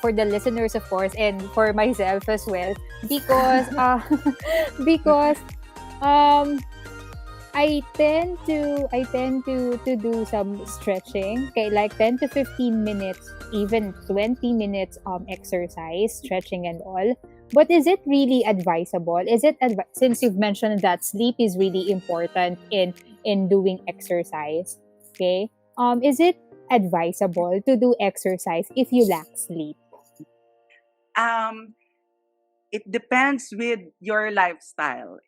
for the listeners, of course, and for myself as well, because because I tend to do some stretching, okay, like 10 to 15 minutes, even 20 minutes exercise, stretching and all. But is it really advisable? Is it since you've mentioned that sleep is really important in doing exercise, okay? Is it advisable to do exercise if you lack sleep? It depends with your lifestyle.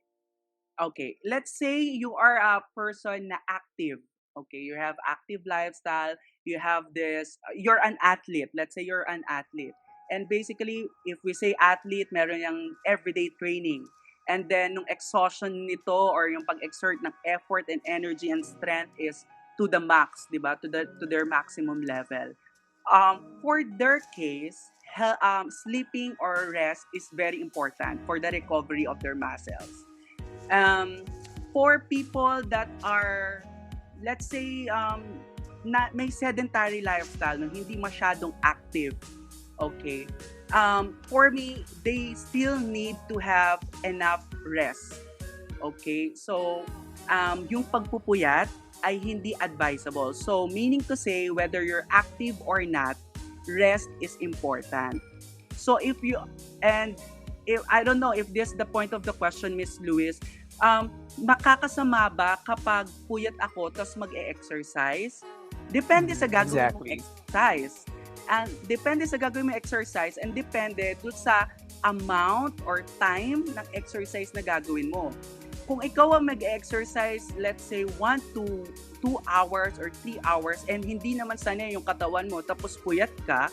Okay, let's say you are a person na active. Okay, you have active lifestyle, you have this, you're an athlete. Let's say you're an athlete. And basically, if we say athlete, meron yung everyday training. And then, nung exhaustion nito or yung pag-exert ng effort and energy and strength is to the max, di ba? To their maximum level. For their case, sleeping or rest is very important for the recovery of their muscles. For people that are, let's say, may sedentary lifestyle, no, hindi masyadong active, okay, for me, they still need to have enough rest. Okay, so yung pagpupuyat ay hindi advisable. So meaning to say, whether you're active or not, rest is important. So if I don't know if this is the point of the question, Miss Luis, makakasama ba kapag puyat ako tapos mag-e-exercise? Depende sa gagawin mong exercise. And depende sa gagawin mong exercise and depende dun sa amount or time ng exercise na gagawin mo. Kung ikaw ang mag-exercise, let's say 1 to 2 hours or 3 hours and hindi naman sana yung katawan mo tapos puyat ka,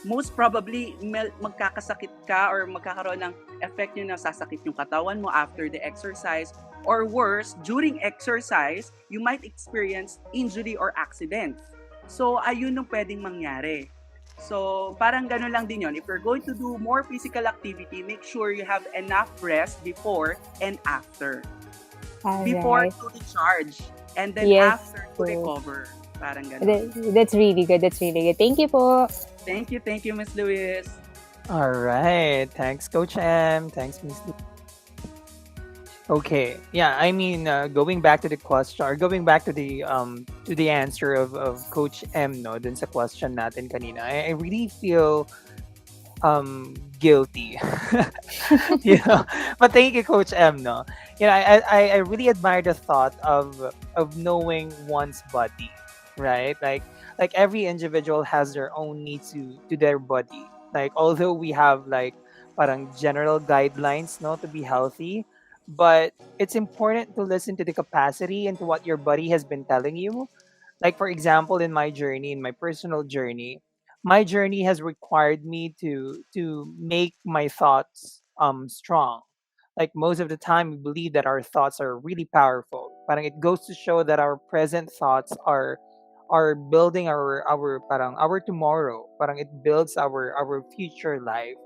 most probably magkakasakit ka or magkakaroon ng effect yun na sasakit yung katawan mo after the exercise, or worse, during exercise, you might experience injury or accident. So, ayun yung pwedeng mangyari. So, parang gano'n lang din yun. If you're going to do more physical activity, make sure you have enough rest before and after. All Before right. to recharge. and then Yes, after to true. recover. Parang ganon. That's really good. That's really good. Thank you po. Thank you, Miss Luis. All right. Thanks, Coach M. Thanks, Miss. Okay. Yeah, I mean, going back to the question or going back to the answer of Coach M no dun sa question natin kanina. I really feel guilty. you know, but thank you, Coach M no. You know, I really admire the thought of knowing one's body, right? Like every individual has their own needs to their body. Like although we have like parang general guidelines no to be healthy, but it's important to listen to the capacity and to what your body has been telling you. Like for example, in my journey, in my personal journey, my journey has required me to make my thoughts strong. Like most of the time we believe that our thoughts are really powerful, but it goes to show that our present thoughts are building our tomorrow. Parang it builds our future life.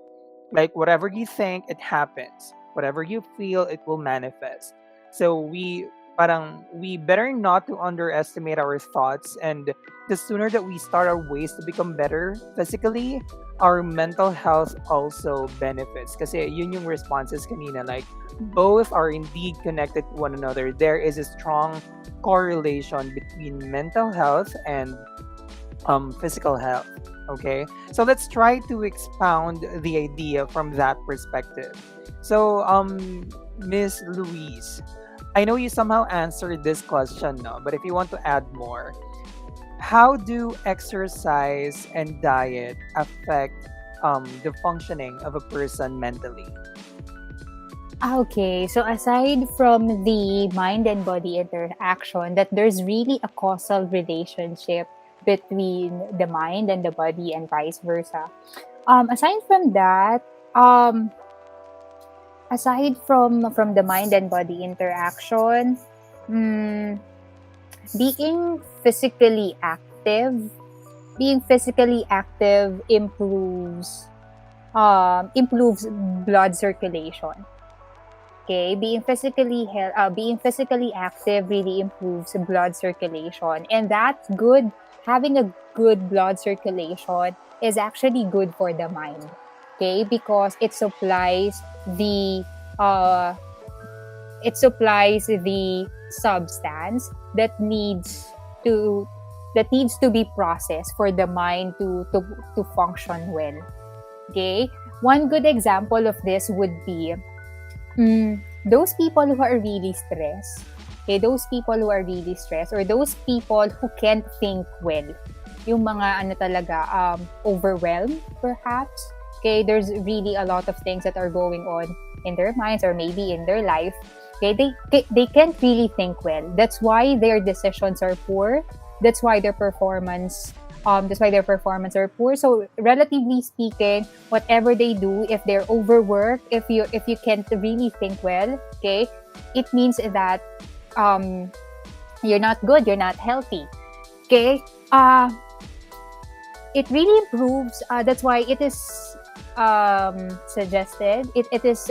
Like whatever you think, it happens. Whatever you feel, it will manifest. So we better not to underestimate our thoughts, and the sooner that we start our ways to become better physically, our mental health also benefits. Kasi yun yung responses kanina, like both are indeed connected to one another. There is a strong correlation between mental health and physical health. Okay, so let's try to expound the idea from that perspective. So, Miss Louise, I know you somehow answered this question, no? But if you want to add more, how do exercise and diet affect the functioning of a person mentally? Okay, so aside from the mind and body interaction, that there's really a causal relationship between the mind and the body and vice versa. Aside from that, um, aside from the mind and body interaction, mm, being physically active, being physically active improves blood circulation. Okay, being physically active really improves blood circulation, and that's good. Having a good blood circulation is actually good for the mind. Okay, because the uh, it supplies the substance to that needs to be processed for the mind to function well. Okay, one good example of this would be those people who are really stressed. Okay, those people who are really stressed, or those people who can't think well. Yung mga ano talaga, overwhelmed perhaps. Okay, there's really a lot of things that are going on in their minds or maybe in their life. Okay, they can't really think well. That's why their decisions are poor. That's why their performance are poor. So relatively speaking, whatever they do, if they're overworked, if you can't really think well, okay, it means that you're not good, you're not healthy. Okay, it really improves. That's why it is suggested. It is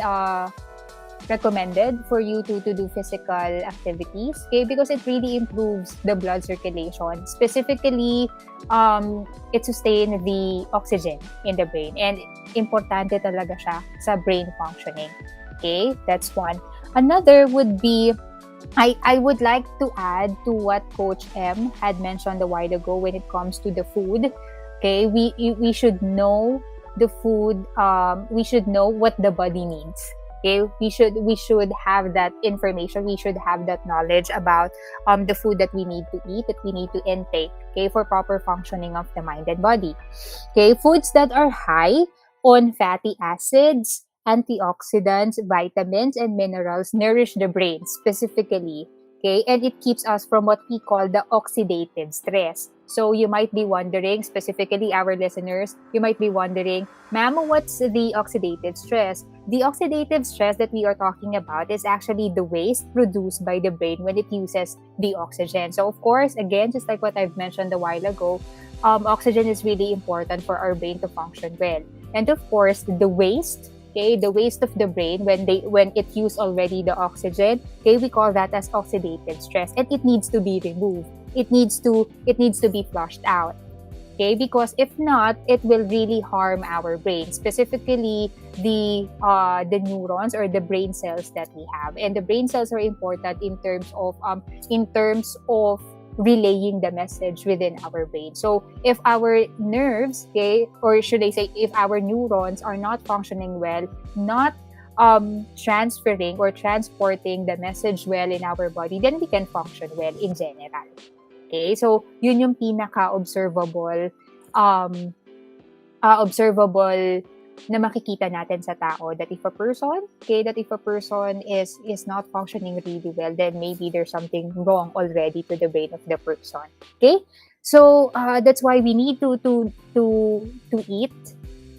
recommended for you to do physical activities, okay, because it really improves the blood circulation. Specifically, it sustains the oxygen in the brain, and importante talaga siya sa brain functioning. Okay, that's one. Another would be, I would like to add to what Coach M had mentioned a while ago when it comes to the food. Okay, we should know the food. We should know what the body needs. Okay, we should have that information. We should have that knowledge about the food that we need to eat, that we need to intake. Okay, for proper functioning of the mind and body. Okay, foods that are high on fatty acids, antioxidants, vitamins, and minerals nourish the brain specifically. Okay, and it keeps us from what we call the oxidative stress. So you might be wondering, specifically our listeners, you might be wondering, ma'am, what's the oxidative stress? The oxidative stress that we are talking about is actually the waste produced by the brain when it uses the oxygen. So of course, again, just like what I've mentioned a while ago, oxygen is really important for our brain to function well. And of course, the waste, Okay, the waste of the brain when it used already the oxygen, okay, we call that as oxidative stress, and it needs to be removed. It needs to be flushed out. Okay, because if not, it will really harm our brain, specifically the neurons or the brain cells that we have. And the brain cells are important in terms of relaying the message within our brain. So if our nerves, okay, or should I say, if our neurons are not functioning well, not transferring or transporting the message well in our body, then we can function well in general. Okay, so yun yung um, observable na makikita natin sa tao, that if a person, okay, that if a person is not functioning really well, then maybe there's something wrong already to the brain of the person. Okay, so that's why we need to eat.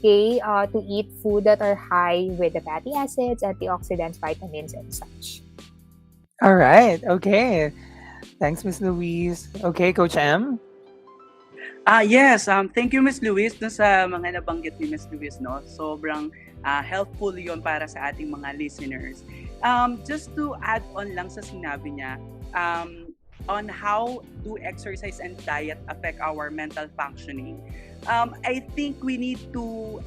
Okay, to eat food that are high with the fatty acids, antioxidants, vitamins, and such. All right. Okay. Thanks, Miss Louise. Okay, Coach M. Yes, thank you Miss Luis dun sa mga nabanggit ni Miss Luis, no. Sobrang helpful 'yon para sa ating mga listeners. Just to add on lang sa sinabi niya, on how do exercise and diet affect our mental functioning. I think we need to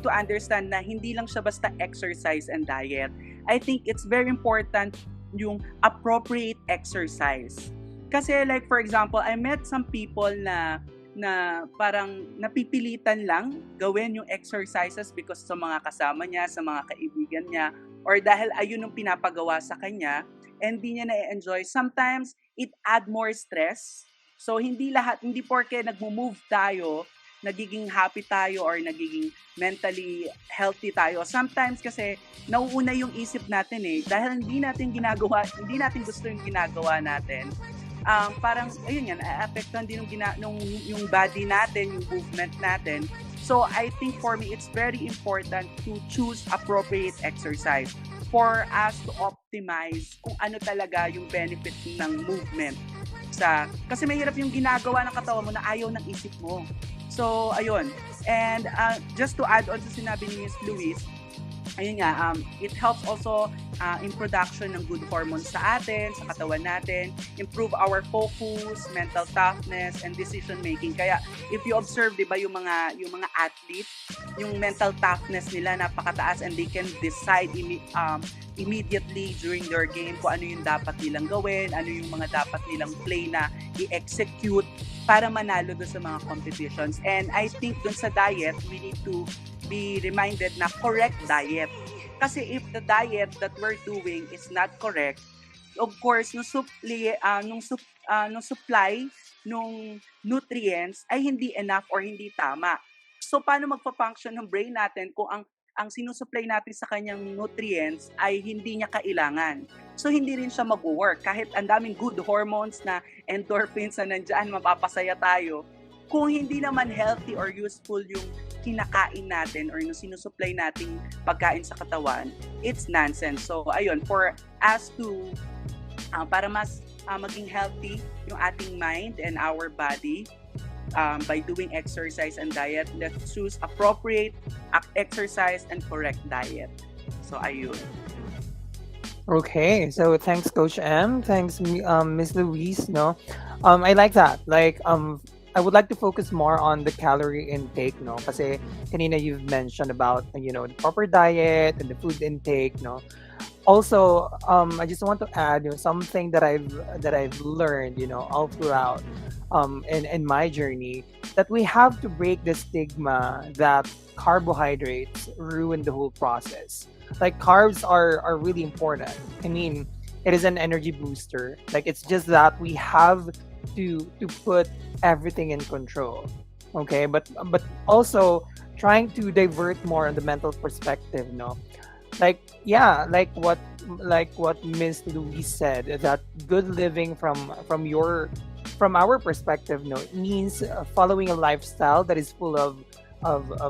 understand na hindi lang siya basta exercise and diet. I think it's very important yung appropriate exercise. Kasi like for example, I met some people na parang napipilitan lang gawin yung exercises because sa mga kasama niya, sa mga kaibigan niya, or dahil ayun yung pinapagawa sa kanya, and di niya na-enjoy. Sometimes, it add more stress. So, hindi porke nagmo-move tayo, nagiging happy tayo or nagiging mentally healthy tayo. Sometimes kasi nauuna yung isip natin dahil hindi natin gusto yung ginagawa natin. Parang ayun yan, aapektuhan din yung body natin, yung movement natin. So I think for me it's very important to choose appropriate exercise for us to optimize kung ano talaga yung benefit ng movement kasi mahirap yung ginagawa ng katawan mo na ayaw ng isip mo. So ayun. And just to add on sa sinabi ni Miss Luis, ayun nga, it helps also in production ng good hormones sa atin, sa katawan natin, improve our focus, mental toughness, and decision making. Kaya if you observe, 'di ba, yung mga athlete, yung mental toughness nila napakataas and they can decide immediately during their game kung ano yung dapat nilang gawin, ano yung mga dapat nilang play na i-execute para manalo doon sa mga competitions. And I think doon sa diet, we need to be reminded na correct diet. Kasi if the diet that we're doing is not correct, of course, nung supply nung nutrients ay hindi enough or hindi tama. So paano magpa-function ng brain natin kung ang sinusupply natin sa kanyang nutrients ay hindi niya kailangan. So hindi rin siya mag-work kahit ang daming good hormones na endorphins na nandiyan, mapapasaya tayo. Kung hindi naman healthy or useful yung kinakain natin or yung sinusupply nating pagkain sa katawan, it's nonsense. So ayun, for us to para mas maging healthy yung ating mind and our body, by doing exercise and diet, let's choose appropriate exercise and correct diet. So ayun. Okay, so thanks, Coach M. Thanks, Miss Louise. No, I like that. Like, I would like to focus more on the calorie intake. No, kasi kanina you've mentioned about the proper diet and the food intake. No, also, I just want to add something that I've learned all throughout in my journey, that we have to break the stigma that carbohydrates ruin the whole process. Like, carbs are really important. I mean, it is an energy booster. Like, it's just that we have to put everything in control. Okay, but also trying to divert more on the mental perspective. No, like, yeah, like what Miss Louise said, that good living from our perspective, no, it means following a lifestyle that is full of,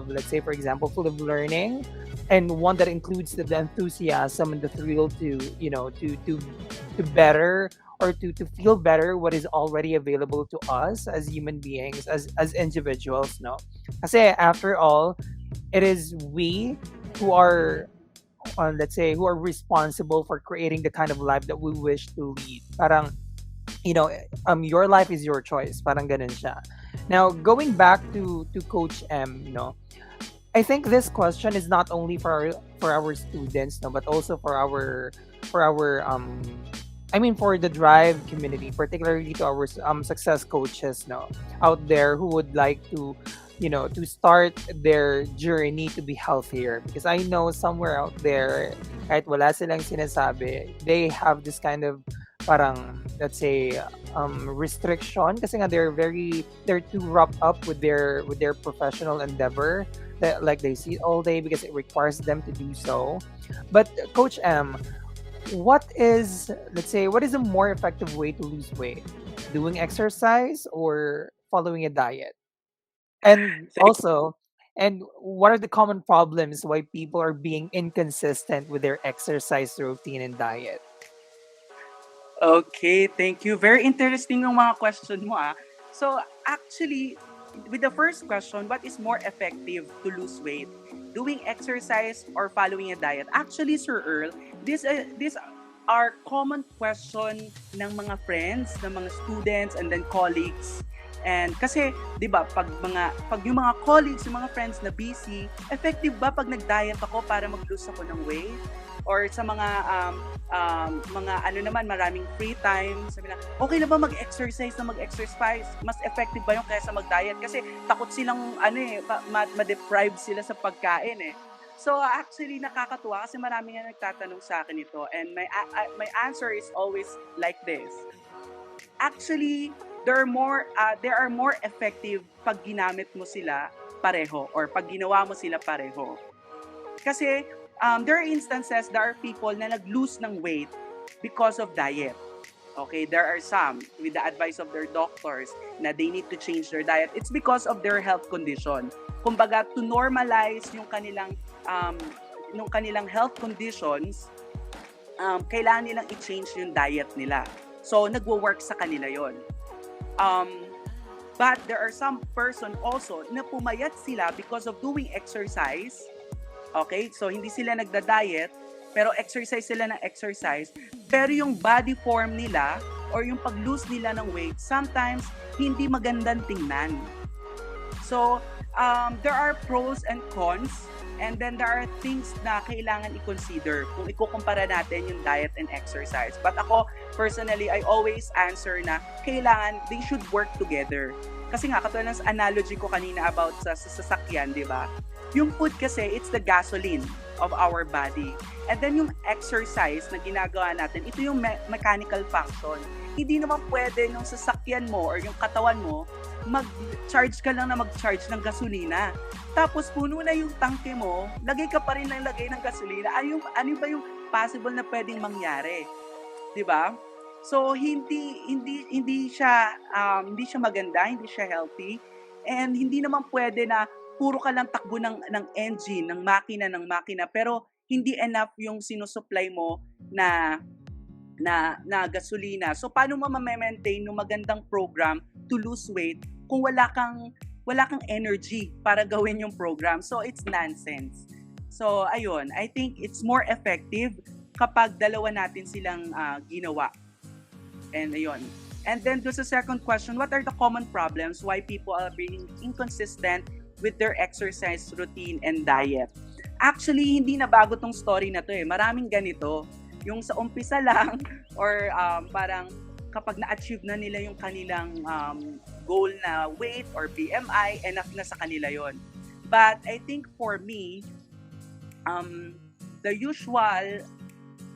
let's say, for example, full of learning, and one that includes the enthusiasm and the thrill to to better, or to feel better what is already available to us as human beings, as individuals. No, kasi after all, it is we who are let's say who are responsible for creating the kind of life that we wish to lead. Parang your life is your choice. Parang ganun siya. Now, going back to Coach M, I think this question is not only for our students, no, but also for our for the drive community, particularly to our success coaches, no, out there who would like to start their journey to be healthier. Because I know somewhere out there, kahit wala silang sinasabi, they have this kind of parang, let's say, restriction kasi nga they're too wrapped up with their professional endeavor, that like they see it all day because it requires them to do so. But Coach M, what is a more effective way to lose weight? Doing exercise or following a diet? And also, and what are the common problems why people are being inconsistent with their exercise routine and diet? Okay, thank you. Very interesting yung mga question mo ah. So actually, with the first question, what is more effective to lose weight? Doing exercise or following a diet? Actually, Sir Earl, this are common question ng mga friends, ng mga students, and then colleagues. And kasi, 'di ba, pag yung mga colleagues, yung mga friends na busy, effective ba pag nag-diet ako para mag-lose ako ng weight? Or sa mga ano naman, maraming free time, sabi na, okay na ba mag-exercise na mag-exercise? Mas effective ba yung kaysa mag-diet? Kasi takot silang, ma-deprive sila sa pagkain eh. So actually, nakakatuwa kasi marami nga nagtatanong sa akin ito. And my answer is always like this. Actually, there are more effective pag ginamit mo sila pareho or pag ginawa mo sila pareho. Kasi there are instances, there are people na nag-lose ng weight because of diet. Okay, there are some with the advice of their doctors na they need to change their diet. It's because of their health condition. Kumbaga, to normalize yung kanilang health conditions, kailangan nilang i-change yung diet nila. So, nagwo-work sa kanila yon. But there are some person also na pumayat sila because of doing exercise. Okay? So, hindi sila nagda-diet, pero exercise sila ng exercise. Pero yung body form nila or yung pag-lose nila ng weight, sometimes hindi magandang tingnan. So, there are pros and cons, and then there are things na kailangan i-consider kung ikukumpara natin yung diet and exercise. But ako, personally, I always answer na kailangan, they should work together. Kasi nga, katulad ng analogy ko kanina about sa sasakyan, di ba? Yung food kasi, it's the gasoline of our body. And then yung exercise na ginagawa natin, ito yung mechanical function. Hindi naman pwede yung sasakyan mo or yung katawan mo, mag-charge ka lang na mag-charge ng gasolina. Tapos puno na yung tangke mo, lagay ka pa rin ng lagay ng gasolina. Ano ba yung possible na pwedeng mangyari? 'Di ba? So hindi siya maganda, hindi siya healthy. And hindi naman pwede na puro ka lang takbo ng engine, ng makina, pero hindi enough yung sinusupply mo na gasolina. So paano mo ma-maintain yung magandang program to lose weight kung wala kang energy para gawin yung program? So it's nonsense. So ayun, I think it's more effective kapag dalawa natin silang ginawa. And ayun. And then to sa second question, what are the common problems why people are being inconsistent with their exercise routine and diet? Actually, hindi na bago tong story na to eh. Maraming ganito. Yung sa umpisa lang or parang kapag na-achieve na nila yung kanilang goal na weight or BMI, enough na sa kanila yon. But I think for me, the usual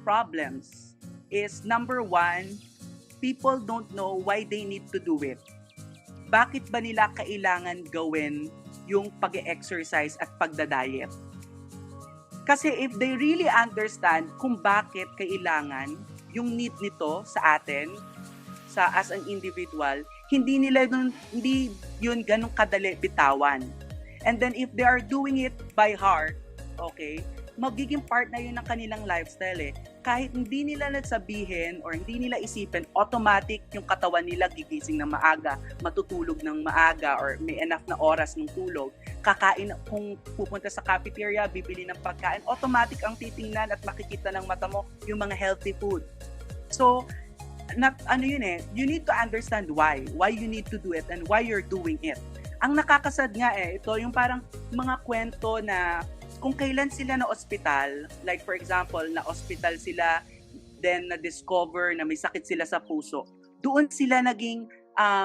problems is number one, people don't know why they need to do it. Bakit ba nila kailangan gawin yung pag-exercise at pagda-diet? Kasi if they really understand kung bakit kailangan yung need nito sa atin, as an individual, hindi yun ganun kadali bitawan. And then if they are doing it by heart, okay, magiging part na yun ng kanilang lifestyle eh. Kahit hindi nila nagsabihin or hindi nila isipin, automatic yung katawan nila gigising ng maaga, matutulog ng maaga, or may enough na oras ng tulog. kakain, kung pupunta sa cafeteria, bibili ng pagkain, automatic ang titingnan at makikita ng mata mo yung mga healthy food. So, you need to understand why you need to do it and why you're doing it. Ang nakakasad nga ito yung parang mga kwento na kung kailan sila na ospital, like for example, na ospital sila, then na-discover na may sakit sila sa puso, doon sila naging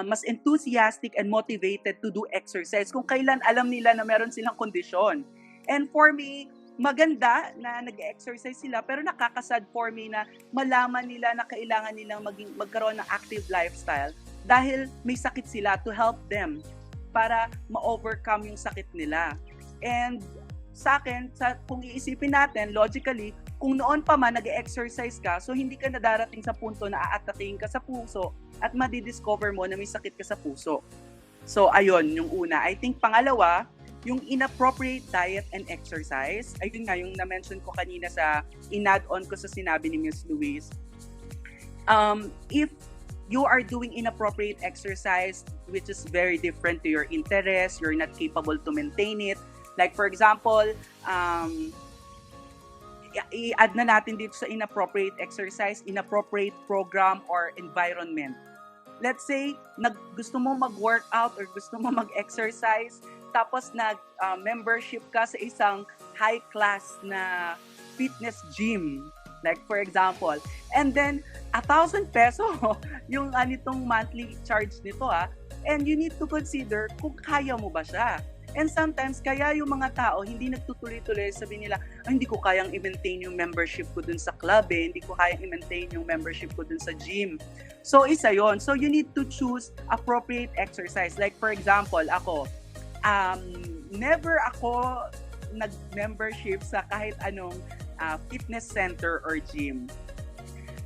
mas enthusiastic and motivated to do exercise kung kailan alam nila na meron silang kondisyon. And for me, maganda na nag-exercise sila, pero nakakasad for me na malaman nila na kailangan nilang magkaroon ng active lifestyle dahil may sakit sila to help them para ma-overcome yung sakit nila. And sa akin, kung iisipin natin, logically, kung noon pa man nag-exercise ka, so hindi ka na darating sa punto na aatakihin ka sa puso at madidiscover mo na may sakit ka sa puso. So, ayun, yung una. I think pangalawa, yung inappropriate diet and exercise. Ayun nga, yung na-mention ko kanina sa in-add-on ko sa sinabi ni Ms. Louise. If you are doing inappropriate exercise, which is very different to your interest, you're not capable to maintain it. Like for example, i-add na natin dito sa inappropriate exercise, inappropriate program or environment. Let's say, gusto mo mag-workout or gusto mo mag-exercise, tapos nag-membership ka sa isang high-class na fitness gym. Like for example. And then, 1,000 peso yung anitong monthly charge nito And you need to consider kung kaya mo ba siya. And sometimes, kaya yung mga tao hindi nagtutuloy-tuloy, sabi nila, hindi ko kayang i-maintain yung membership ko dun sa club hindi ko kayang i-maintain yung membership ko dun sa gym. So, isa yon. So, you need to choose appropriate exercise. Like, for example, ako, never ako nag-membership sa kahit anong fitness center or gym.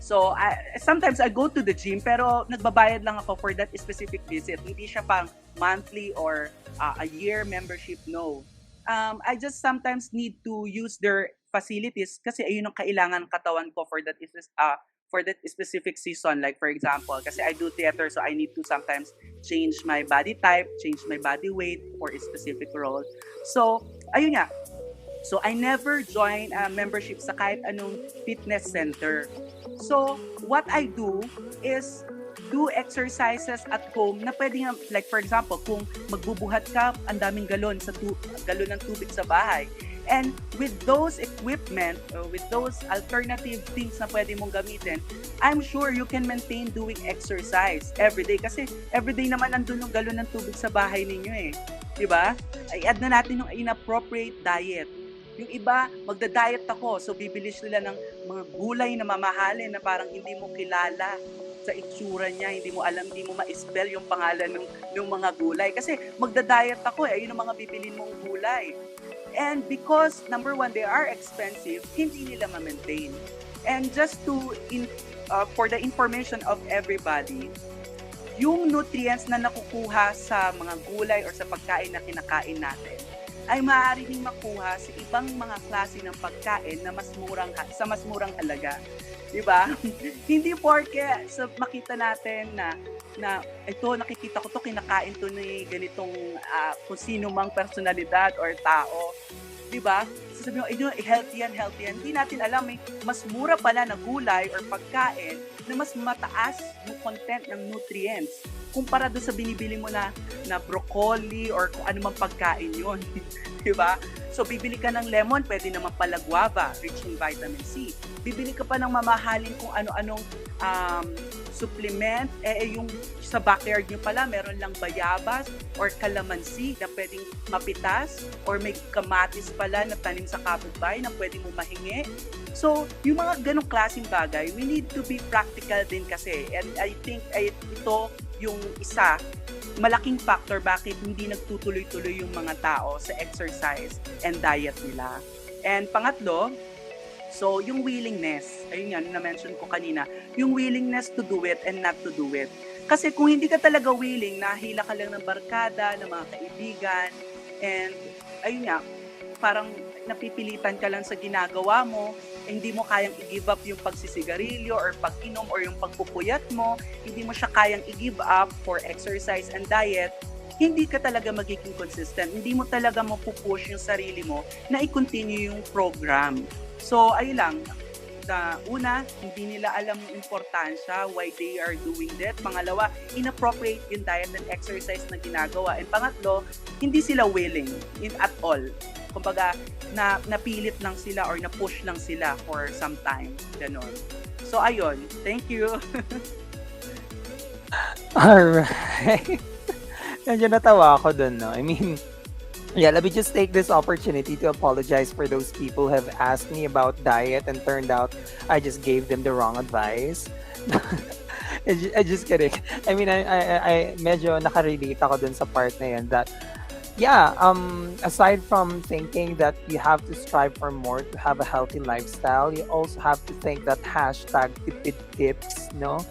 So, sometimes I go to the gym, pero nagbabayad lang ako for that specific visit. Hindi siya pang monthly or a year membership, no. I just sometimes need to use their facilities kasi ayun ang kailangan katawan ko for that specific season. Like for example, kasi I do theater, so I need to sometimes change my body type, change my body weight for a specific role. So, ayun nga. So, I never join a membership sa kahit anong fitness center. So, what I do is do exercises at home na pwede nga, like for example, kung magbubuhat ka, ang daming galon ng tubig sa bahay. And with those equipment, with those alternative things na pwede mong gamitin, I'm sure you can maintain doing exercise every day. Kasi everyday naman nandun yung galon ng tubig sa bahay ninyo Diba? I-add na natin yung inappropriate diet. Yung iba, magda-diet ako, so bibili sila ng mga gulay na mamahalin na parang hindi mo kilala sa itsura niya, hindi mo alam, hindi mo ma-spell yung pangalan ng mga gulay. Kasi magda-diet ako ayun ang mga bibilin mong gulay. And because, number one, they are expensive, hindi nila ma-maintain. And just for the information of everybody, yung nutrients na nakukuha sa mga gulay or sa pagkain na kinakain natin, ay maaari ding makuha sa ibang mga klase ng pagkain na mas murang halaga. Diba? Hindi porke makita natin na ito, nakikita ko to, kinakain to ni ganitong kung sino mang personalidad or tao. Diba? Sasabihin mo, healthy yan. Hindi natin alam, mas mura pala na gulay or pagkain na mas mataas yung content ng nutrients kumpara doon sa binibili mo na broccoli or kung ano mang pagkain yun. Diba? So, bibili ka ng lemon, pwede naman pala guava, rich in vitamin C. Bibili ka pa ng mamahalin kung ano-anong supplement, yung sa backyard nyo pala, meron lang bayabas or kalamansi na pwedeng mapitas or may kamatis pala na tanim sa kapitbahay na pwedeng mo mahingi. So, yung mga ganong klaseng bagay, we need to be practical din kasi. And I think ito yung isa, malaking factor bakit hindi nagtutuloy-tuloy yung mga tao sa exercise and diet nila. And pangatlo, so yung willingness, ayun yan, na-mention ko kanina, yung willingness to do it and not to do it. Kasi kung hindi ka talaga willing, nahila ka lang ng barkada, ng mga kaibigan, and ayun nga, parang napipilitan ka lang sa ginagawa mo, hindi mo kayang i-give up yung pagsisigarilyo or pag-inom or yung pagpupuyat mo, hindi mo siya kayang i-give up for exercise and diet, hindi ka talaga magiging consistent. Hindi mo talaga mapupush yung sarili mo na i-continue yung program. So, ayun lang, na una, hindi nila alam yung importansya, why they are doing that. Pangalawa, inappropriate yung diet and exercise na ginagawa. And pangatlo, hindi sila willing at all. Kumbaga, napilit lang sila or na-push lang sila for some time. Ganon. So, ayun. Thank you. Alright. Medyo natawa ako dun, no? I mean, yeah, let me just take this opportunity to apologize for those people who have asked me about diet and turned out I just gave them the wrong advice. I just kidding. I mean, I medyo nakarelate ako dun sa part na yan that, yeah, aside from thinking that you have to strive for more to have a healthy lifestyle, you also have to think that hashtag tipid tips, no?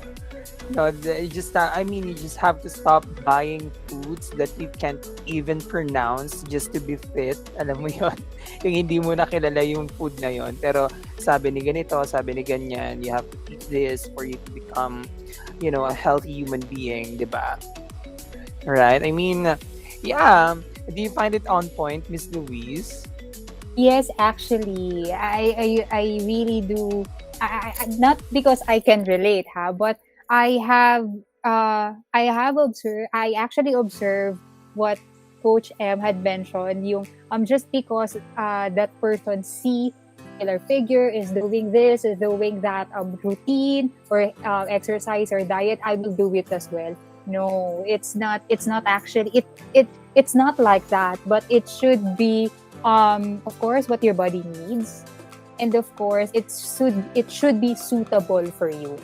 No, you just I mean you just have to stop buying foods that you can't even pronounce just to be fit. Alam mo 'yon. Yung hindi mo na kilala yung food na 'yon. Pero sabi ni ganito, sabi ni ganyan, you have to eat this for you to become, a healthy human being, 'di ba? Right? I mean, yeah. Do you find it on point, Miss Louise? Yes, actually, I really do. Not because I can relate, but I actually observed what Coach M had mentioned. Yung just because that person see particular figure is doing this, is doing that routine or exercise or diet, I will do it as well. No, it's not. It's not actually. It's not like that. But it should be, of course, what your body needs, and of course, it should be suitable for you.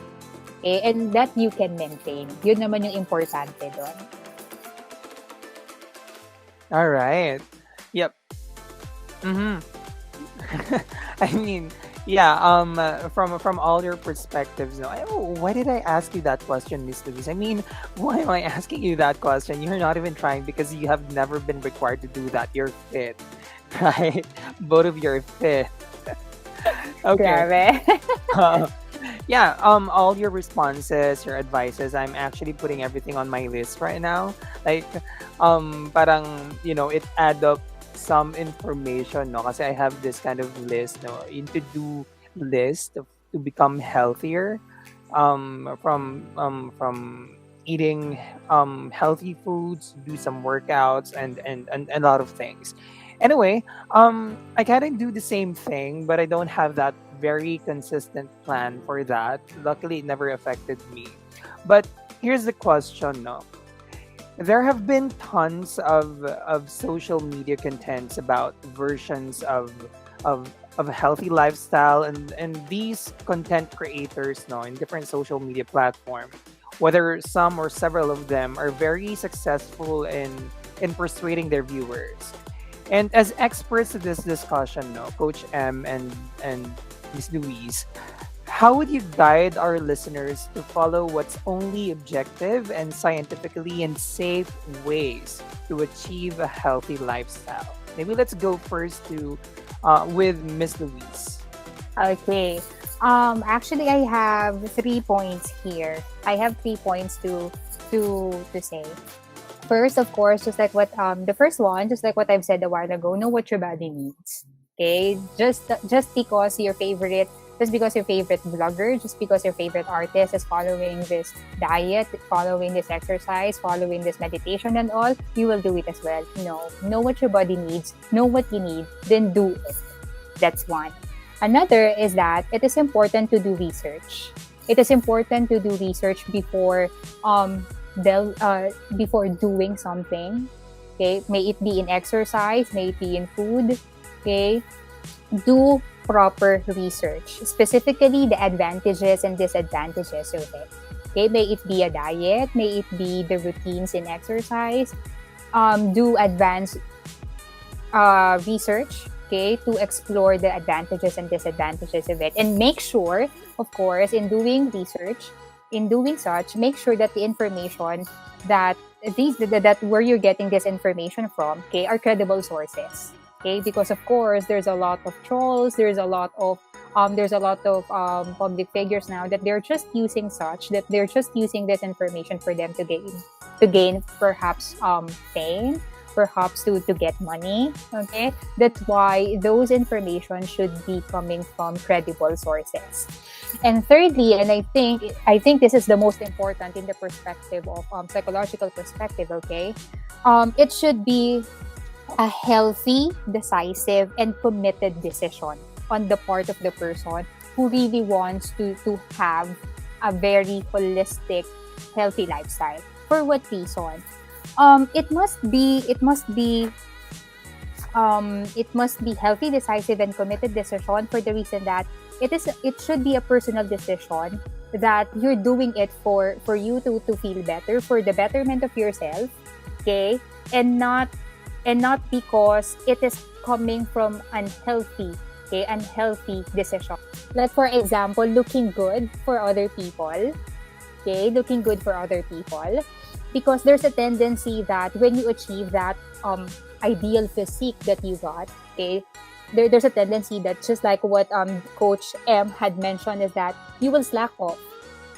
Okay? And that you can maintain. Yun naman yung importante doon. All right. Yep. Mhm. I mean, yeah, from all your perspectives, no. Why did I ask you that question, Miss Louise? I mean, why am I asking you that question? You're not even trying because you have never been required to do that. You're fit, right? Both of you are fit. Okay. Grabe. Uh, yeah, all your responses, your advices, I'm actually putting everything on my list right now. Like, parang, it add up some information, no? Kasi I have this kind of list, no? In to-do list to become healthier, from eating healthy foods, do some workouts, and a lot of things. Anyway, I kind of do the same thing, but I don't have that very consistent plan for that. Luckily, it never affected me. But here's the question, no? There have been tons of social media contents about versions of a healthy lifestyle, and these content creators, no, in different social media platforms, whether some or several of them are very successful in persuading their viewers. And as experts in this discussion, no, Coach M and Miss Louise, how would you guide our listeners to follow what's only objective and scientifically and safe ways to achieve a healthy lifestyle? Maybe let's go first to with Miss Louise. Okay. Actually, I have 3 points here. I have 3 points to say. First, of course, just like what the first one, just like what I've said a while ago, know what your body needs. Okay, just because your favorite vlogger, just because your favorite artist is following this diet, following this exercise, following this meditation and all, you will do it as well. No, know what your body needs, know what you need, then do it. That's one. Another is that it is important to do research. It is important to do research before doing something. Okay, may it be in exercise, may it be in food. Okay, do proper research, specifically the advantages and disadvantages of it. Okay, may it be a diet, may it be the routines in exercise. Do advanced research, okay, to explore the advantages and disadvantages of it, and make sure, of course, in doing research, in doing such, make sure that the information that that where you're getting this information from, okay, are credible sources. Okay, because of course there's a lot of trolls, there's a lot of public figures now that they're just using this information for them to gain to gain perhaps fame, perhaps to get money. Okay, that's why those information should be coming from credible sources. And thirdly, and I think this is the most important in the perspective of psychological perspective. Okay, it should be a healthy, decisive, and committed decision on the part of the person who really wants to have a very holistic, healthy lifestyle. For what reason? It must be healthy, decisive, and committed decision for the reason that it should be a personal decision that you're doing it for you to feel better, for the betterment of yourself, okay, and not because it is coming from unhealthy decision. Like for example, looking good for other people, okay, looking good for other people, because there's a tendency that when you achieve that ideal physique that you got, okay, there's a tendency that just like what Coach M had mentioned is that you will slack off,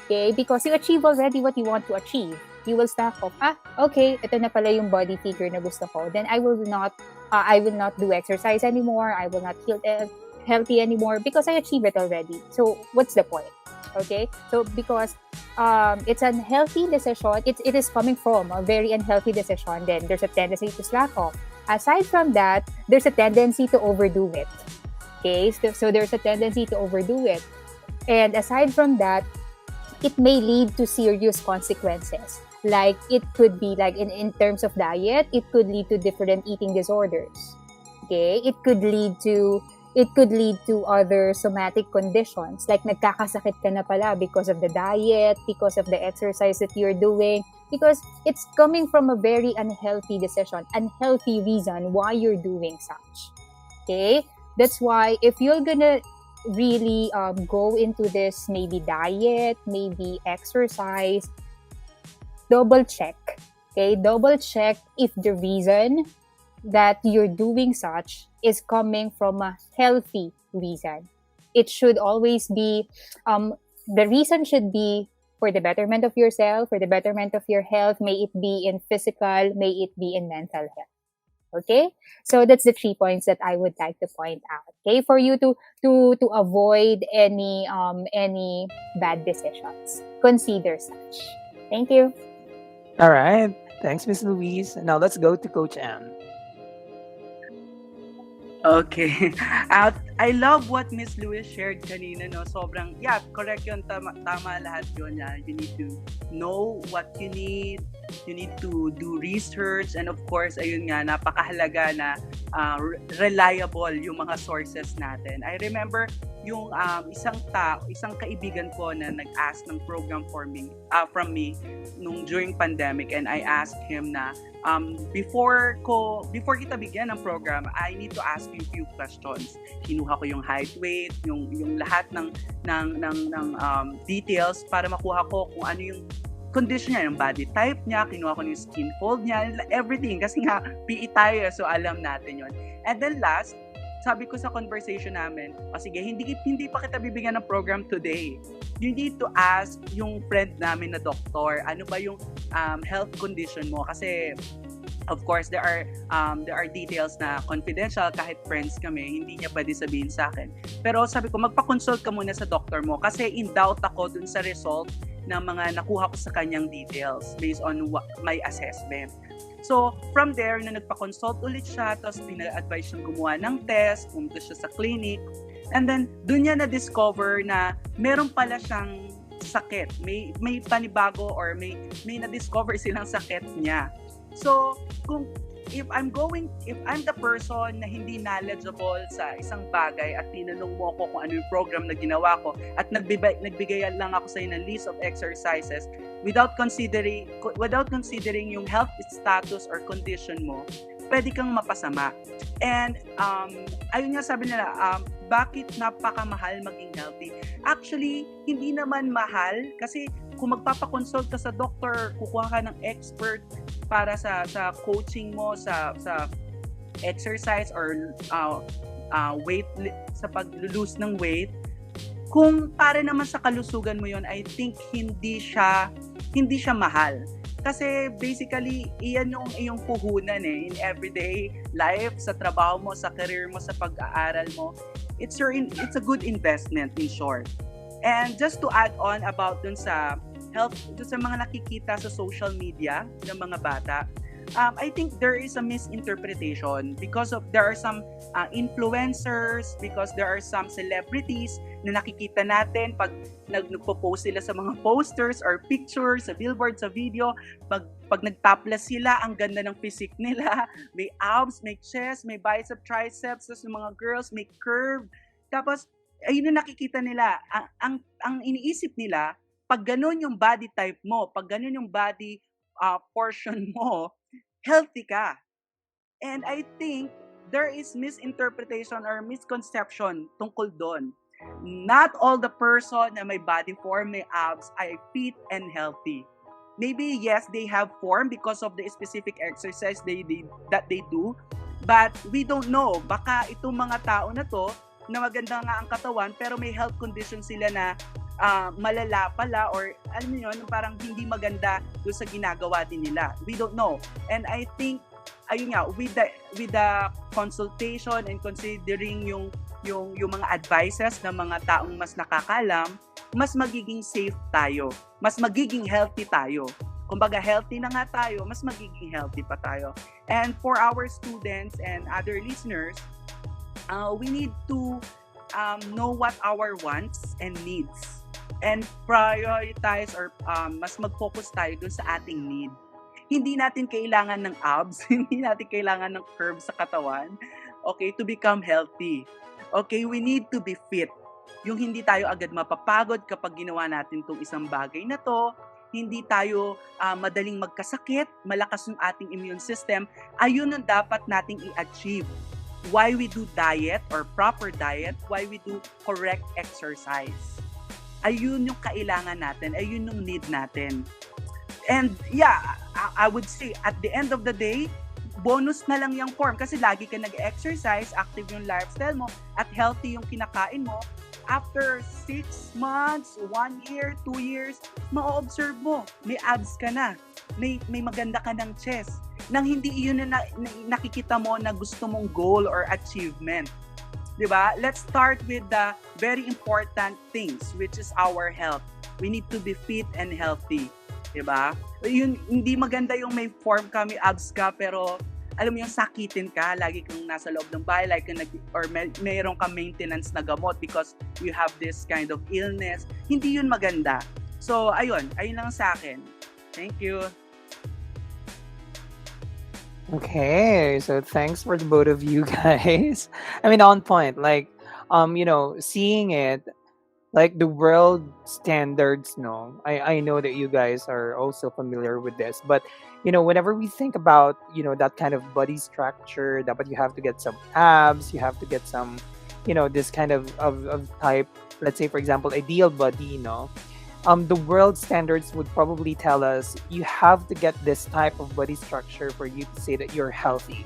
okay, because you achieve already what you want to achieve. You will slack off. Okay, ito na pala yung body figure na gusto ko. Then I will not do exercise anymore. I will not feel healthy anymore because I achieved it already. So what's the point? Okay, so because it's an unhealthy decision, it is coming from a very unhealthy decision, then there's a tendency to slack off. Aside from that, there's a tendency to overdo it. Okay, so there's a tendency to overdo it. And aside from that, it may lead to serious consequences. Like it could be like in terms of diet, it could lead to different eating disorders. Okay, it could lead to other somatic conditions like nagkakasakit ka na pala because of the diet, because of the exercise that you're doing, because it's coming from a very unhealthy decision, unhealthy reason why you're doing such. Okay, that's why if you're gonna really go into this, maybe diet, maybe exercise, double check. Okay, double check if the reason that you're doing such is coming from a healthy reason. It should always be, the reason should be for the betterment of yourself, for the betterment of your health, may it be in physical, may it be in mental health. Okay, so that's the 3 points that I would like to point out. Okay, for you to avoid any bad decisions, consider such. Thank you. All right. Thanks, Miss Louise. Now let's go to Coach M. Okay. I love what Miss Lewis shared kanina, no? Sobrang, yeah, correct yun. Tama lahat yun. Yeah. You need to know what you need. You need to do research. And of course, ayun nga, napakahalaga na reliable yung mga sources natin. I remember yung isang kaibigan ko na nag-ask ng program from me during pandemic, and I asked him na before kita bigyan ng program, I need to ask you a few questions. Kinuha ko yung height, weight, yung lahat ng details para makuha ko kung ano yung condition niya, yung body type niya, kinuha ko yung skin fold niya, everything. Kasi nga, PE tayo, so alam natin yon. And then last, sabi ko sa conversation namin, sige, hindi pa kita bibigyan ng program today. You need to ask yung friend namin na doktor, ano ba yung health condition mo? Kasi of course, there are details na confidential kahit friends kami, hindi niya pwede sabihin sa akin. Pero sabi ko, magpa-consult ka muna sa doctor mo kasi in doubt ako dun sa result ng mga nakuha ko sa kanyang details based on my assessment. So, from there, nung nagpa-consult ulit siya, tapos pina-advise siyang gumawa ng test, pumunta siya sa clinic, and then, dun niya na-discover na meron pala siyang sakit. May panibago or may na-discover silang sakit niya. So, if I'm the person na hindi knowledgeable sa isang bagay at tinanong mo ako kung ano yung program na ginawa ko at nagbigay lang ako sa ng list of exercises without considering yung health status or condition mo, pwede kang mapasama. And ayun nga sabi nila, bakit napakamahal maging healthy? Actually, hindi naman mahal kasi kung magpapakonsult ka sa doctor, kukuha ka ng expert para sa coaching mo sa exercise or weight, sa pag-lose ng weight. Kung para naman sa kalusugan mo yon, I think hindi siya mahal. Kasi basically, iyan yung iyong puhunan in everyday life, sa trabaho mo, sa career mo, sa pag-aaral mo. It's a good investment in short. And just to add on about dun sa health, dun sa mga nakikita sa social media ng mga bata, I think there is a misinterpretation because of there are some influencers, because there are some celebrities na nakikita natin pag nagpo-post sila sa mga posters or pictures, sa billboard, sa video, pag nag-topless sila, ang ganda ng physique nila, may abs, may chest, may bicep, triceps, tapos yung mga girls may curve. Tapos ayun yung nakikita nila. Ang iniisip nila, pag ganun yung body type mo, pag ganun yung body portion mo, healthy ka. And I think there is misinterpretation or misconception tungkol doon. Not all the person na may body form, may abs, ay fit and healthy. Maybe, yes, they have form because of the specific exercise that they do. But we don't know. Baka itong mga tao na to, na maganda nga ang katawan, pero may health condition sila na malala pala, or alam niyo yun, parang hindi maganda doon sa ginagawa din nila. We don't know. And I think, ayun nga, with the consultation and considering yung mga advices ng mga taong mas nakakalam, mas magiging safe tayo. Mas magiging healthy tayo. Kumbaga, healthy na nga tayo, mas magiging healthy pa tayo. And for our students and other listeners, we need to know what our wants and needs, and prioritize or mas mag-focus tayo dun sa ating need. Hindi natin kailangan ng abs, hindi natin kailangan ng curves sa katawan, okay, to become healthy. Okay, we need to be fit. Yung hindi tayo agad mapapagod kapag ginawa natin tong isang bagay na to, hindi tayo madaling magkasakit, malakas yung ating immune system, ayun ang dapat nating i-achieve. Why we do diet or proper diet, why we do correct exercise. Ayun yung kailangan natin, ayun yung need natin. And yeah, I would say at the end of the day, bonus na lang yung form kasi lagi ka nag-exercise, active yung lifestyle mo, at healthy yung kinakain mo. After 6 months, 1 year, 2 years, ma-observe mo, may abs ka na, may maganda ka ng chest, nang hindi iyon na nakikita mo na gusto mong goal or achievement. Diba? Let's start with the very important things, which is our health. We need to be fit and healthy. Diba? Yun, hindi maganda yung may form ka, may abs ka, pero alam mo yung sakitin ka, lagi kang nasa loob ng bahay, like, or mayroon kang maintenance na gamot because you have this kind of illness. Hindi yun maganda. So, ayun lang sa akin. Thank you. Okay, so thanks for the both of you guys. I mean, on point. Like, seeing it, like the world standards. No, I know that you guys are also familiar with this, but whenever we think about that kind of body structure, that but you have to get some abs, you have to get some, this kind of type. Let's say, for example, ideal body. The world standards would probably tell us you have to get this type of body structure for you to say that you're healthy.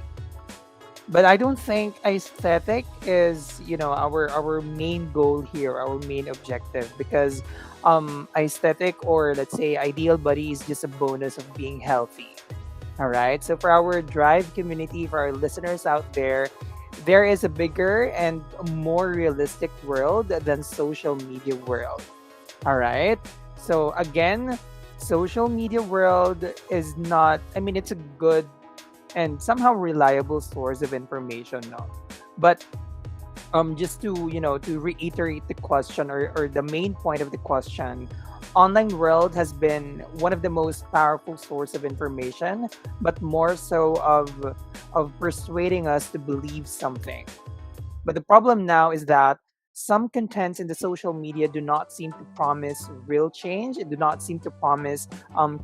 But I don't think aesthetic is, our main goal here, our main objective, because aesthetic, or let's say ideal body, is just a bonus of being healthy. All right. So for our drive community, for our listeners out there is a bigger and more realistic world than social media world. All right. So again, social media world is not, I mean, it's a good and somehow reliable source of information, no? But just to reiterate the question, or the main point of the question, online world has been one of the most powerful source of information, but more so of persuading us to believe something. But the problem now is that some contents in the social media do not seem to promise real change. It do not seem to promise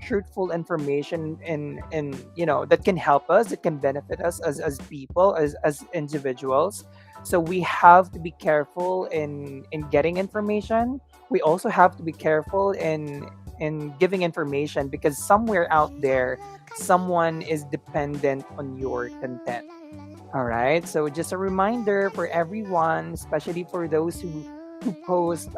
truthful information in that can help us, that can benefit us as people, as individuals. So we have to be careful in getting information. We also have to be careful in giving information, because somewhere out there, someone is dependent on your content. All right. So just a reminder for everyone, especially for those who post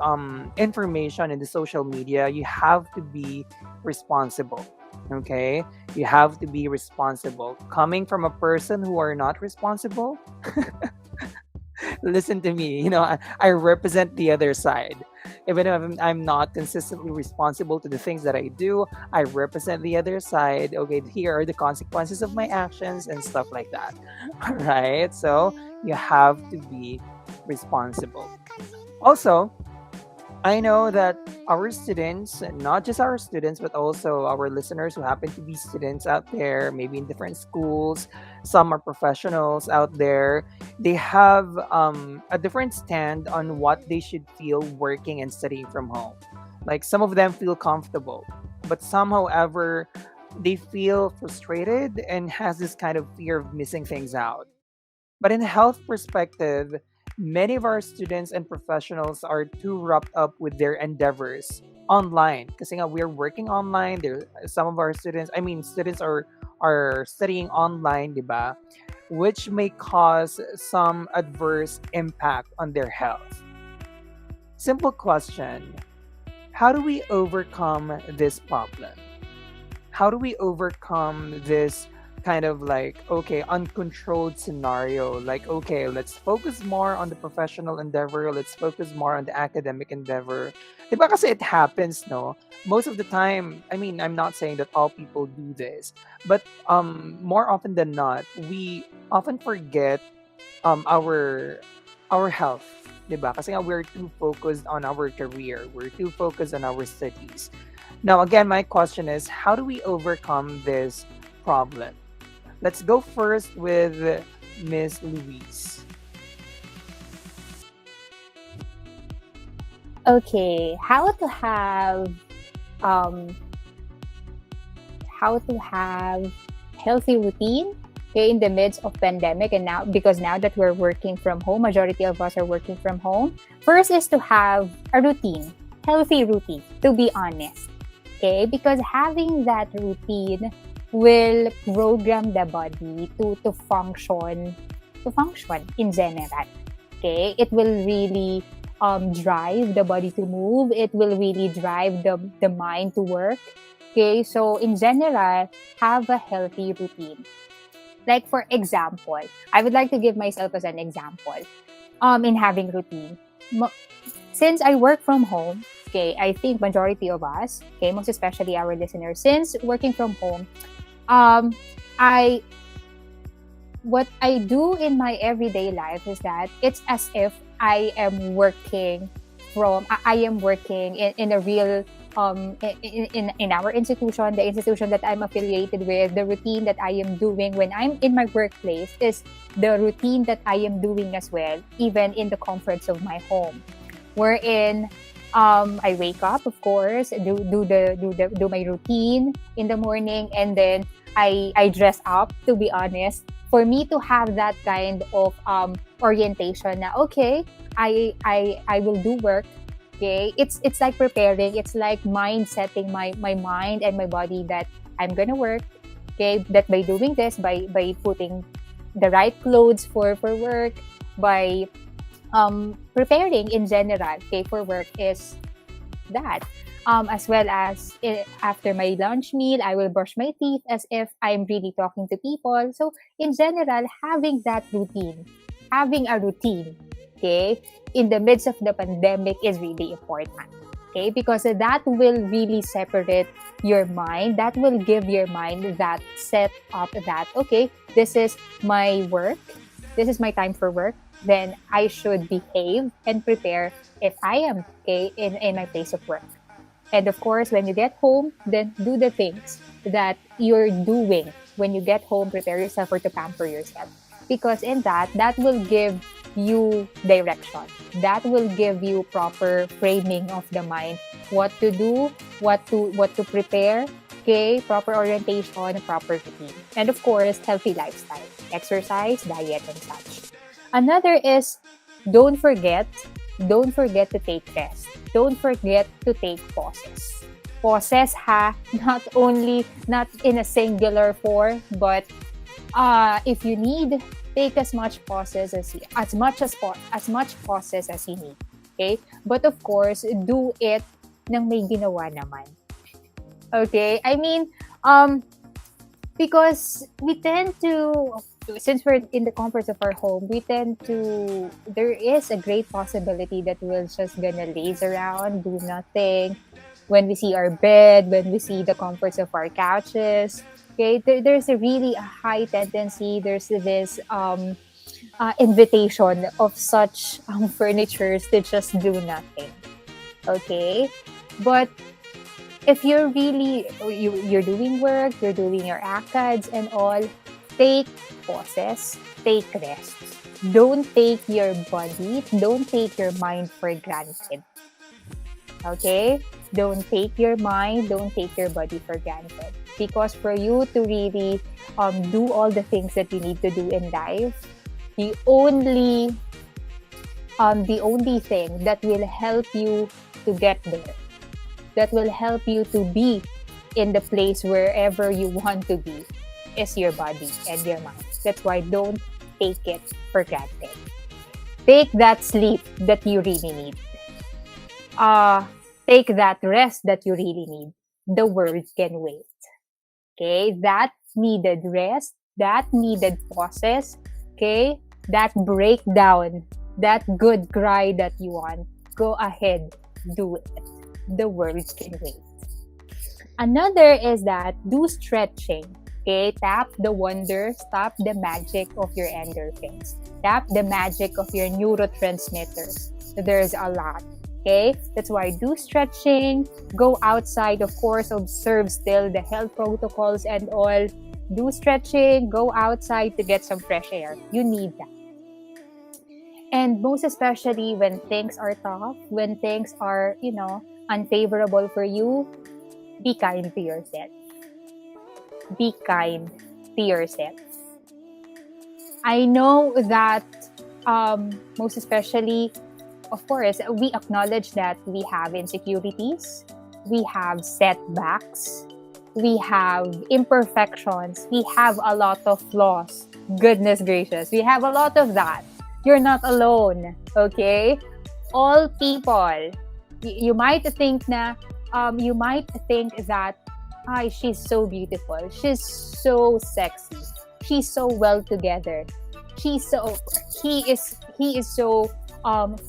information in the social media, you have to be responsible. Okay, you have to be responsible. Coming from a person who are not responsible, listen to me. I represent the other side. Even if I'm not consistently responsible to the things that I do, I represent the other side. Okay, here are the consequences of my actions and stuff like that. All right, so you have to be responsible. Also, I know that our students, and not just our students, but also our listeners who happen to be students out there, maybe in different schools, some are professionals out there, they have a different stand on what they should feel working and studying from home. Like some of them feel comfortable, but some, however, they feel frustrated and has this kind of fear of missing things out. But in a health perspective, many of our students and professionals are too wrapped up with their endeavors online. Because we're working online. There, some of our students, I mean, students are studying online, diba? Which may cause some adverse impact on their health. Simple question: how do we overcome this problem? How do we overcome this kind of like, okay, uncontrolled scenario? Like, okay, let's focus more on the professional endeavor, let's focus more on the academic endeavor. Diba kasi it happens, no? Most of the time, I mean, I'm not saying that all people do this, but more often than not, we often forget our health. Diba? Kasi nga we're too focused on our career, we're too focused on our studies. Now, again, my question is, how do we overcome this problem? Let's go first with Miss Louise. Okay, um how to have healthy routine, okay, in the midst of pandemic, and now because now that we're working from home, majority of us are working from home. First is to have a routine, healthy routine, to be honest. Okay, because having that routine will program the body to function in general. Okay, it will really drive the body to move. It will really drive the mind to work. Okay, so in general, have a healthy routine. Like for example, I would like to give myself as an example. In having routine, Mo- since I work from home, okay, I think majority of us, okay, most especially our listeners, since working from home, um, I what I do in my everyday life is that it's as if I am working I am working in a real in our institution, the institution that I'm affiliated with. The routine that I am doing when I'm in my workplace is the routine that I am doing as well, even in the comforts of my home. Wherein I wake up, of course, do my routine in the morning, and then I dress up, to be honest, for me to have that kind of orientation na okay, I will do work. Okay, it's like preparing, it's like mind setting my mind and my body that I'm gonna work. Okay, that by doing this, by putting the right clothes for work, by preparing in general, okay, for work is that. As well as after my lunch meal, I will brush my teeth as if I'm really talking to people. So in general, having a routine, okay, in the midst of the pandemic is really important. Okay, because that will really separate your mind. That will give your mind that set up that, okay, this is my work. This is my time for work. Then I should behave and prepare if I am okay in my place of work. And of course, when you get home, then do the things that you're doing when you get home. Prepare yourself or to pamper yourself. Because in that will give you direction. That will give you proper framing of the mind. What to do, what to prepare, okay, proper orientation, proper routine. And of course, healthy lifestyle, exercise, diet, and such. Another is don't forget, don't forget to take rest. Don't forget to take pauses. Pauses ha, not in a singular form, but if you need, take as much pauses as much pauses as you need. Okay? But of course, do it nang may ginawa naman. Okay? I mean, Um, because we tend to, since we're in the comforts of our home, we tend to, there is a great possibility that we're just gonna laze around, do nothing. When we see our bed, when we see the comforts of our couches, okay, there's a really a high tendency, there's this invitation of such furnitures to just do nothing. Okay, but if you're really you're doing work, you're doing your ACADS and all, take pauses, take rest. Don't take your body, don't take your mind for granted. Okay? Don't take your mind, don't take your body for granted. Because for you to really do all the things that you need to do in life, the only the only thing that will help you to get there, that will help you to be in the place wherever you want to be, is your body and your mind. That's why don't take it for granted. Take that sleep that you really need. Uh, take that rest that you really need. The world can wait. Okay? That needed rest, that needed pauses, okay? That breakdown, that good cry that you want, go ahead, do it. The world can wait. Another is that do stretching. Okay, tap the wonder, stop the magic of your endorphins. Tap the magic of your neurotransmitters. There's a lot. Okay, that's why do stretching, go outside, of course, observe still the health protocols and all. Do stretching, go outside to get some fresh air. You need that. And most especially when things are tough, when things are, unfavorable for you, be kind to yourself. Be kind to yourself. I know that most especially, of course, we acknowledge that we have insecurities, we have setbacks, we have imperfections, we have a lot of flaws. Goodness gracious, we have a lot of that. You're not alone, okay? All people, you might think that she's so beautiful, she's so sexy, she's so well together, he is so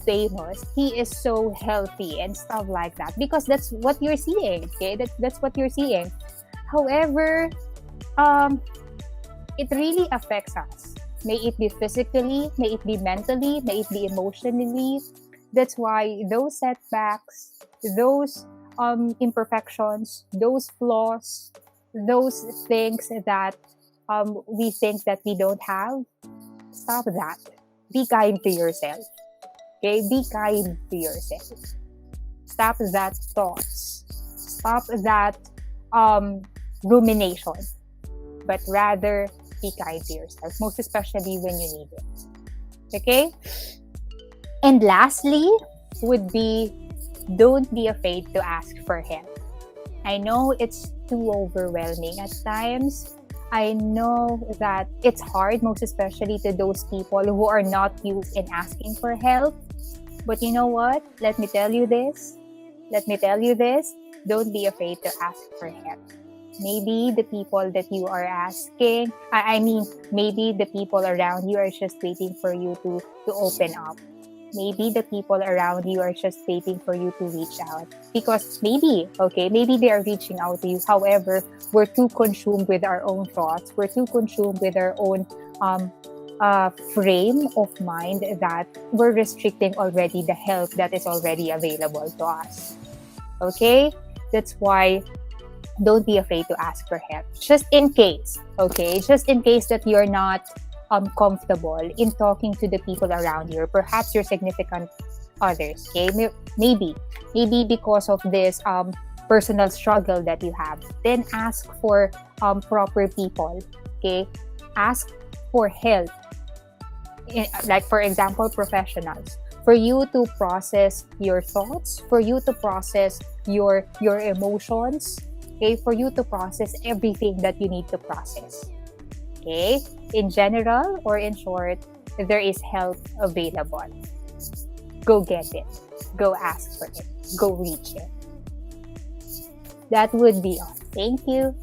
famous, he is so healthy and stuff like that, because that's what you're seeing. Okay, that's what you're seeing. However, it really affects us. May it be physically, may it be mentally, may it be emotionally. That's why those setbacks, those imperfections, those flaws, those things that we think that we don't have, stop that. Be kind to yourself. Okay? Be kind to yourself. Stop that thoughts. Stop that rumination. But rather, be kind to yourself, most especially when you need it. Okay? And lastly, would be don't be afraid to ask for help. I know it's too overwhelming at times. I know that it's hard, most especially to those people who are not used in asking for help. But you know what? Let me tell you this. Don't be afraid to ask for help. Maybe the people that you are asking, maybe the people around you are just waiting for you to open up. Maybe the people around you are just waiting for you to reach out. Because maybe they are reaching out to you. However, we're too consumed with our own thoughts. We're too consumed with our own frame of mind that we're restricting already the help that is already available to us. Okay? That's why don't be afraid to ask for help. Just in case, okay? Just in case that you're not comfortable in talking to the people around you, or perhaps your significant others, okay? Maybe because of this personal struggle that you have, then ask for proper people, okay? Ask for help, like for example, professionals, for you to process your thoughts, for you to process your emotions, okay? For you to process everything that you need to process. Okay? In general or in short, there is help available. Go get it. Go ask for it. Go reach it. That would be all. Thank you.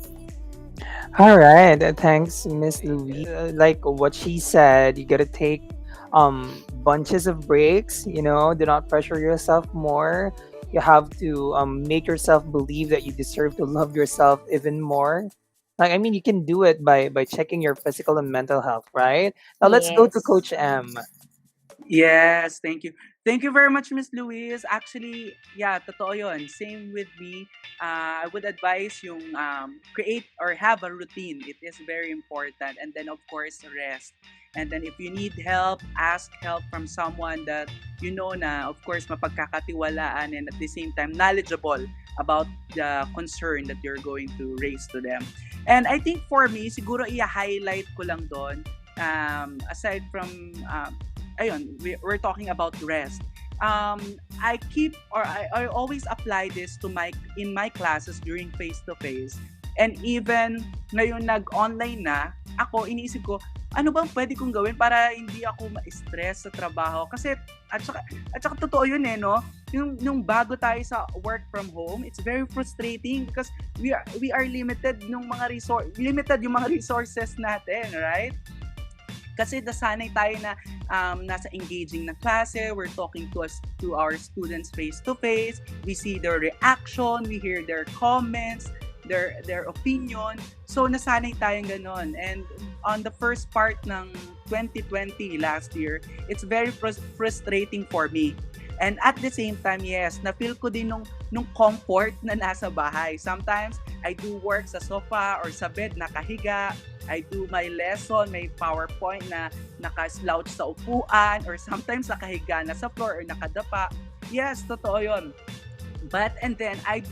All right, thanks, Miss Louise. Like what she said, you gotta take bunches of breaks. You know, do not pressure yourself more. You have to make yourself believe that you deserve to love yourself even more. Like, I mean, you can do it by checking your physical and mental health, right? Now let's go to Yes. Coach M. Yes, thank you. Thank you very much, Miss Louise. Actually, yeah, totoo yun. Same with me. I would advise yung create or have a routine. It is very important. And then, of course, rest. And then if you need help, ask help from someone that you know na, of course, mapagkakatiwalaan and at the same time knowledgeable about the concern that you're going to raise to them. And I think for me, siguro i-highlight ko lang doon, aside from ayun, we're talking about rest. I keep or I always apply this to my in my classes during face to face. And even ngayon nag-online na, ako iniisip ko, ano bang pwede kong gawin para hindi ako ma-stress sa trabaho? Kasi at saka totoo yun no? Yung bago tayo sa work from home, it's very frustrating because we are limited yung mga resources natin, right? Kasi nasanay tayo na nasa engaging na klase, we're talking to our students face to face, we see their reaction, we hear their comments, their opinion. So nasanay tayong ganon. And on the first part ng 2020 last year, it's very frustrating for me. And at the same time, yes, na-feel ko din nung comfort na nasa bahay. Sometimes, I do work sa sofa or sa bed, nakahiga. I do my lesson, may PowerPoint na naka-slouch sa upuan or sometimes nakahiga na sa floor or nakadapa. Yes, totoo yun. But, and then, I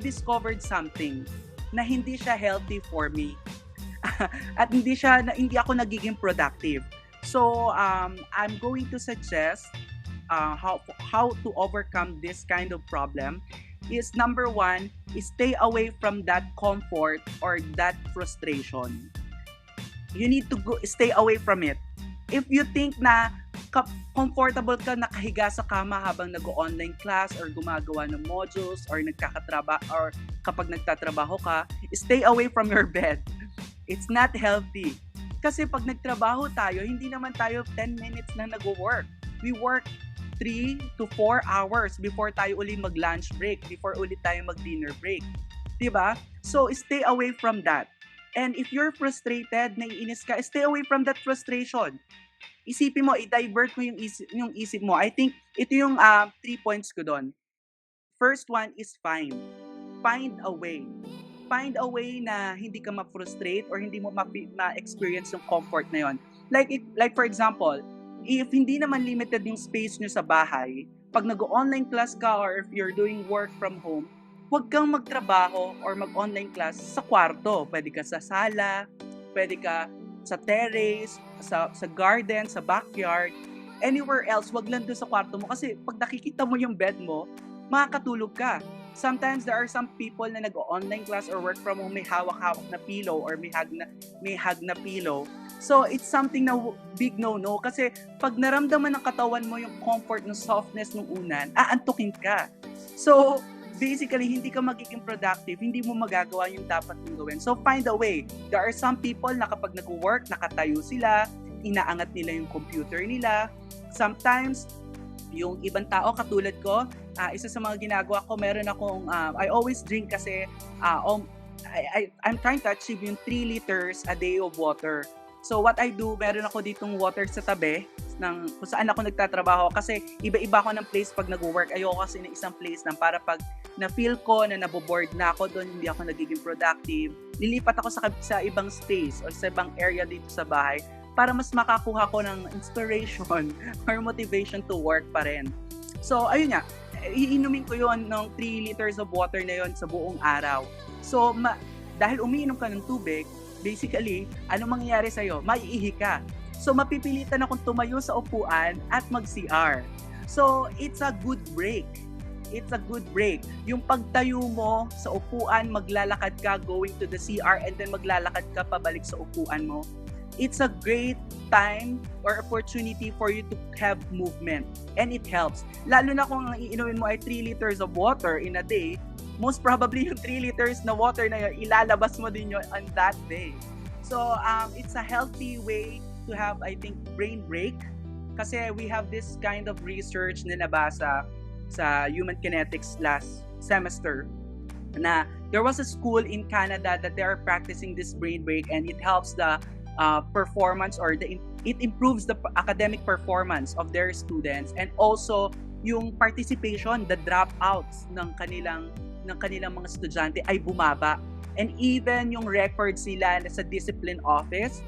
discovered something na hindi siya healthy for me. At hindi ako nagiging productive. So, I'm going to suggest how to overcome this kind of problem is number one is stay away from that comfort or that frustration. You need to stay away from it. If you think na comfortable ka nakahiga sa kama habang nag-online class or gumagawa ng modules or or kapag nagtatrabaho ka, stay away from your bed. It's not healthy. Kasi pag nagtrabaho tayo, hindi naman tayo 10 minutes na nag-work. We work 3 to 4 hours before tayo uli mag-lunch break, before uli tayo mag-dinner break. Diba? So, stay away from that. And if you're frustrated, naiinis ka, stay away from that frustration. Isipin mo, i-divert mo yung isip mo. I think ito yung 3 points ko doon. First one is find. Find a way. Find a way na hindi ka ma-frustrate or hindi mo ma-experience yung comfort na yon. Like for example, if hindi naman limited yung space nyo sa bahay, pag nag-online class ka or if you're doing work from home, huwag kang magtrabaho or mag-online class sa kwarto. Pwede ka sa sala, pwede ka sa terrace, sa garden, sa backyard, anywhere else, wag lang doon sa kwarto mo. Kasi pag nakikita mo yung bed mo, makakatulog ka. Sometimes there are some people na nag-online class or work from home, may hawak-hawak na pillow or may hug na pillow. So, it's something na big no-no kasi pag naramdaman ng katawan mo yung comfort, ng softness ng unan, aantukin ka. So, basically, hindi ka magiging productive, hindi mo magagawa yung dapat mong gawin. So, find a way. There are some people na kapag nag-work, nakatayo sila, inaangat nila yung computer nila. Sometimes, yung ibang tao katulad ko, isa sa mga ginagawa ko, meron akong, I always drink kasi, I'm trying to achieve yung 3 liters a day of water. So what I do, meron ako ditong water sa tabi kung saan ako nagtatrabaho kasi iba-iba ako ng place pag nag-work. Ayoko kasi na isang place lang para pag na-feel ko na naboboard na ako doon, hindi ako nagiging productive, lilipat ako sa ibang space or sa ibang area dito sa bahay para mas makakuha ko ng inspiration or motivation to work pa rin. So ayun nga, iinumin ko yon ng 3 liters of water na yon sa buong araw. So dahil umiinom ka ng tubig, basically, ano mangyayari sa'yo? Maiihi ka. So, mapipilitan akong tumayo sa upuan at mag-CR. So, it's a good break. It's a good break. Yung pagtayo mo sa upuan, maglalakad ka going to the CR and then maglalakad ka pabalik sa upuan mo. It's a great time or opportunity for you to have movement. And it helps. Lalo na kung ang iinumin mo ay 3 liters of water in a day, most probably yung 3 liters na water na yun, ilalabas mo din yun on that day. So, it's a healthy way to have, I think, brain break. Kasi we have this kind of research na nabasa sa Human Kinetics last semester na there was a school in Canada that they are practicing this brain break, and it helps the performance, or it improves the academic performance of their students, and also yung participation, the dropouts ng kanilang mga estudyante ay bumaba. And even yung records nila sa discipline office,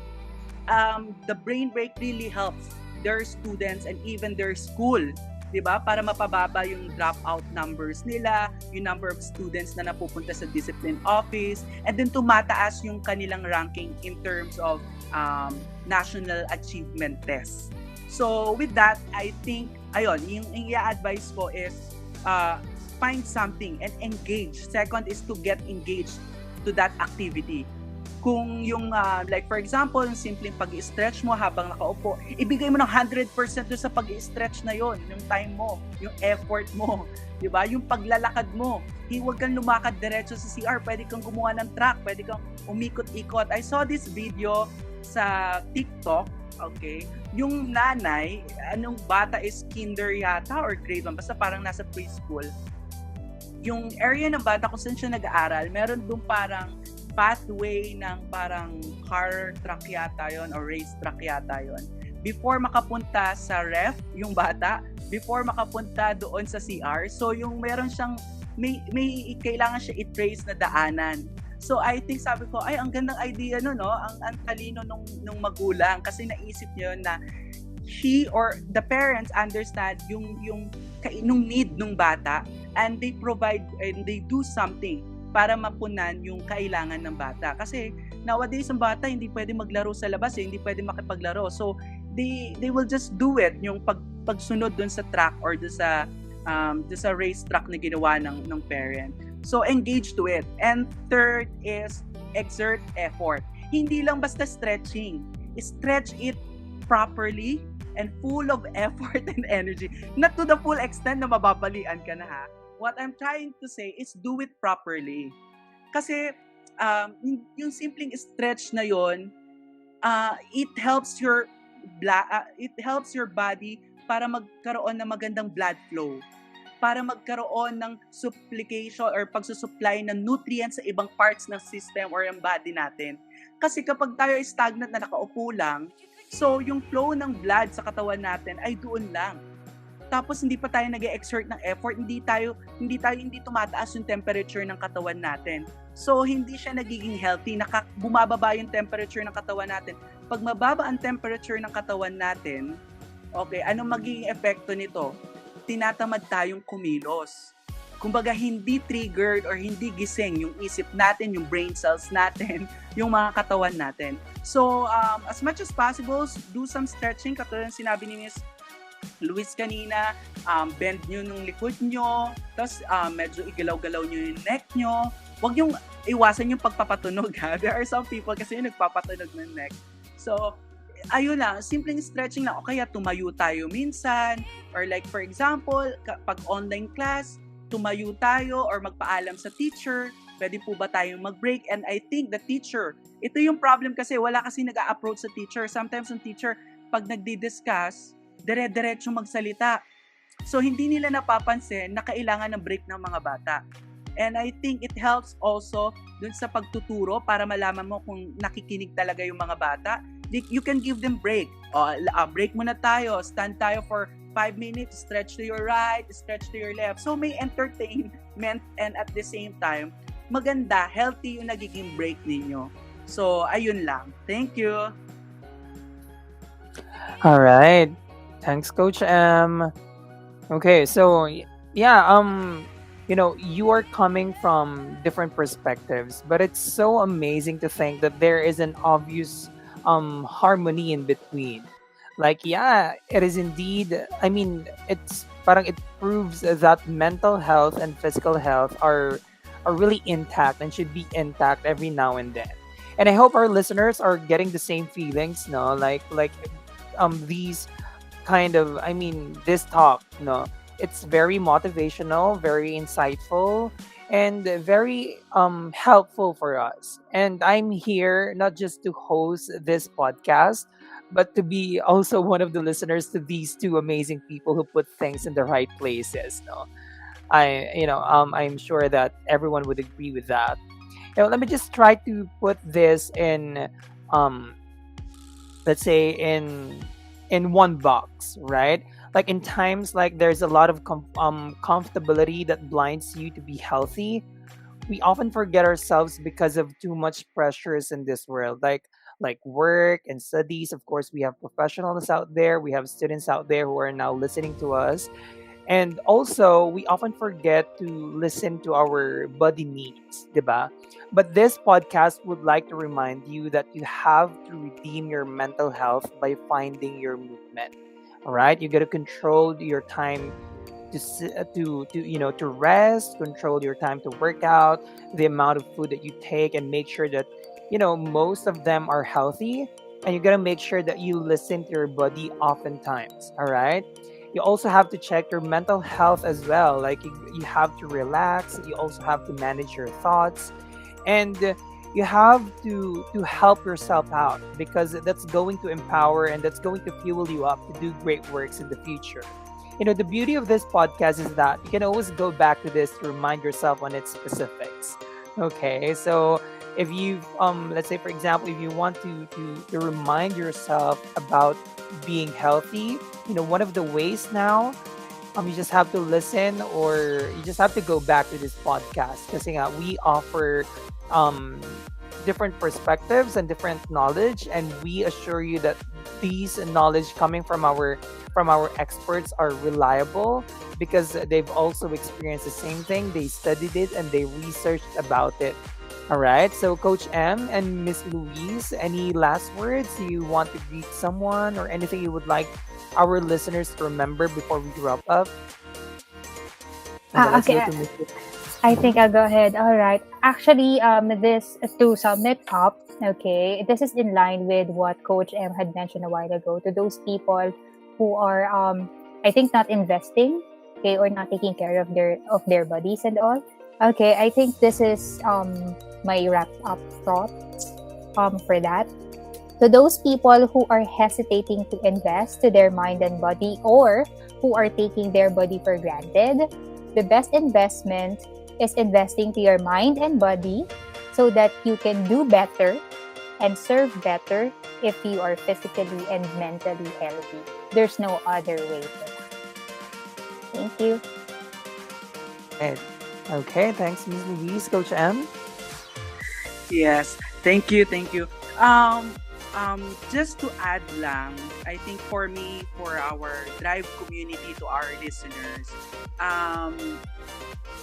the brain break really helps their students and even their school, 'di ba? Para mapababa yung dropout numbers nila, yung number of students na napupunta sa discipline office, and then tumataas yung kanilang ranking in terms of national achievement tests. So with that, I think yung i-advise ko is find something and engage. Second is to get engaged to that activity. Kung yung, like for example, yung simpleng pag-i-stretch mo habang nakaupo, ibigay mo ng 100% doon sa pag-i-stretch na yon, yung time mo, yung effort mo, di ba? Yung paglalakad mo. Huwag kang lumakad diretso sa CR, pwede kang gumawa ng track, pwede kang umikot-ikot. I saw this video sa TikTok, okay? Yung nanay, anong bata is kinder yata or grade 1, basta parang nasa preschool. Yung area ng bata kung saan siya nag-aaral, meron doon parang pathway ng parang car track yata yon or race track yata yon. Before makapunta sa ref, yung bata, before makapunta doon sa CR, so yung meron siyang, may kailangan siya i-trace na daanan. So I think, sabi ko, ay, ang gandang idea no, ang talino nung magulang, kasi naisip niyo na he or the parents understand yung need nung bata, and they provide and they do something para mapunan yung kailangan ng bata. Kasi nowadays ang bata hindi pwede maglaro sa labas, hindi pwede makipaglaro. So they will just do it, yung pagsunod dun sa track or dun sa race track na ginawa ng parent. So engage to it. And third is exert effort. Hindi lang basta stretching. Stretch it properly and full of effort and energy. Not to the full extent na mababalian ka na, ha. What I'm trying to say is do it properly. Kasi yung simpleng stretch na yon, it helps your body para magkaroon ng magandang blood flow, para magkaroon ng supplication or pagsusupply ng nutrients sa ibang parts ng system or ng body natin. Kasi kapag tayo ay stagnant na nakaupo lang, so yung flow ng blood sa katawan natin ay doon lang. Tapos hindi pa tayo nag-exert ng effort, hindi tumataas yung temperature ng katawan natin. So hindi siya nagiging healthy, bumababa yung temperature ng katawan natin. Pag mababa ang temperature ng katawan natin, okay, anong magiging epekto nito? Tinatamad tayong kumilos. Kumbaga hindi triggered or hindi gising yung isip natin, yung brain cells natin, yung mga katawan natin. So as much as possible, do some stretching, katulad ng sinabi ni Miss Luis kanina, bend nyo nung likod nyo, tapos medyo igalaw-galaw nyo yung neck nyo. Huwag yung iwasan yung pagpapatunog, ha. There are some people kasi yung nagpapatunog ng neck. So, ayun lang, simpleng stretching lang. O kaya tumayo tayo minsan, or like for example, pag online class, tumayo tayo or magpaalam sa teacher, pwede po ba tayong mag-break? And I think the teacher, ito yung problem kasi, wala kasi nag-a-approach sa teacher. Sometimes yung teacher, pag nagdi-discuss, dire-diretso magsalita. So, hindi nila napapansin na kailangan ng break ng mga bata. And I think it helps also dun sa pagtuturo para malaman mo kung nakikinig talaga yung mga bata. You can give them break. Break muna tayo. Stand tayo for 5 minutes. Stretch to your right, stretch to your left. So, may entertainment and at the same time, maganda, healthy yung nagiging break ninyo. So, ayun lang. Thank you. All right. Thanks, Coach M. Okay, so yeah, you are coming from different perspectives, but it's so amazing to think that there is an obvious harmony in between. Like, yeah, it is indeed. I mean, it's parang it proves that mental health and physical health are really intact and should be intact every now and then. And I hope our listeners are getting the same feelings, no? Like these kind of, this talk, no, it's very motivational, very insightful, and very helpful for us. And I'm here not just to host this podcast, but to be also one of the listeners to these two amazing people who put things in the right places. No, I'm sure that everyone would agree with that. Let me just try to put this in, um, let's say in one box, right? Like in times like there's a lot of comfortability that blinds you to be healthy. We often forget ourselves because of too much pressures in this world, like work and studies. Of course, we have professionals out there, we have students out there who are now listening to us, and also we often forget to listen to our body needs, diba? But this podcast would like to remind you that you have to redeem your mental health by finding your movement. All right, you got to control your time to rest, control your time to work out, the amount of food that you take, and make sure that most of them are healthy. And you got to make sure that you listen to your body oftentimes. All right. You also have to check your mental health as well. Like you have to relax. You also have to manage your thoughts, and you have to help yourself out, because that's going to empower and that's going to fuel you up to do great works in the future. The beauty of this podcast is that you can always go back to this to remind yourself on its specifics. Okay, so if you let's say for example, if you want to remind yourself about being healthy, one of the ways now, you just have to listen, or you just have to go back to this podcast, because we offer um different perspectives and different knowledge, and we assure you that these knowledge coming from our experts are reliable, because they've also experienced the same thing. They studied it and they researched about it. All right, so Coach M and Miss Louise, any last words you want to greet someone, or anything you would like our listeners to remember before we wrap up? Okay, let's go Okay, to Miss. I think I'll go ahead. All right. Actually, this to sum it up, okay, this is in line with what Coach M had mentioned a while ago. To those people who are, I think, not investing, okay, or not taking care of their bodies and all. Okay, I think this is my wrap up thoughts for that. To those people who are hesitating to invest to their mind and body, or who are taking their body for granted, the best investment is investing to your mind and body, so that you can do better and serve better if you are physically and mentally healthy. There's no other way for that. Thank you. Ed. Okay, thanks, Miss Louise. Coach M. Yes, thank you, thank you. Um, just to add lang, I think for me, for our Drive community, to our listeners, um,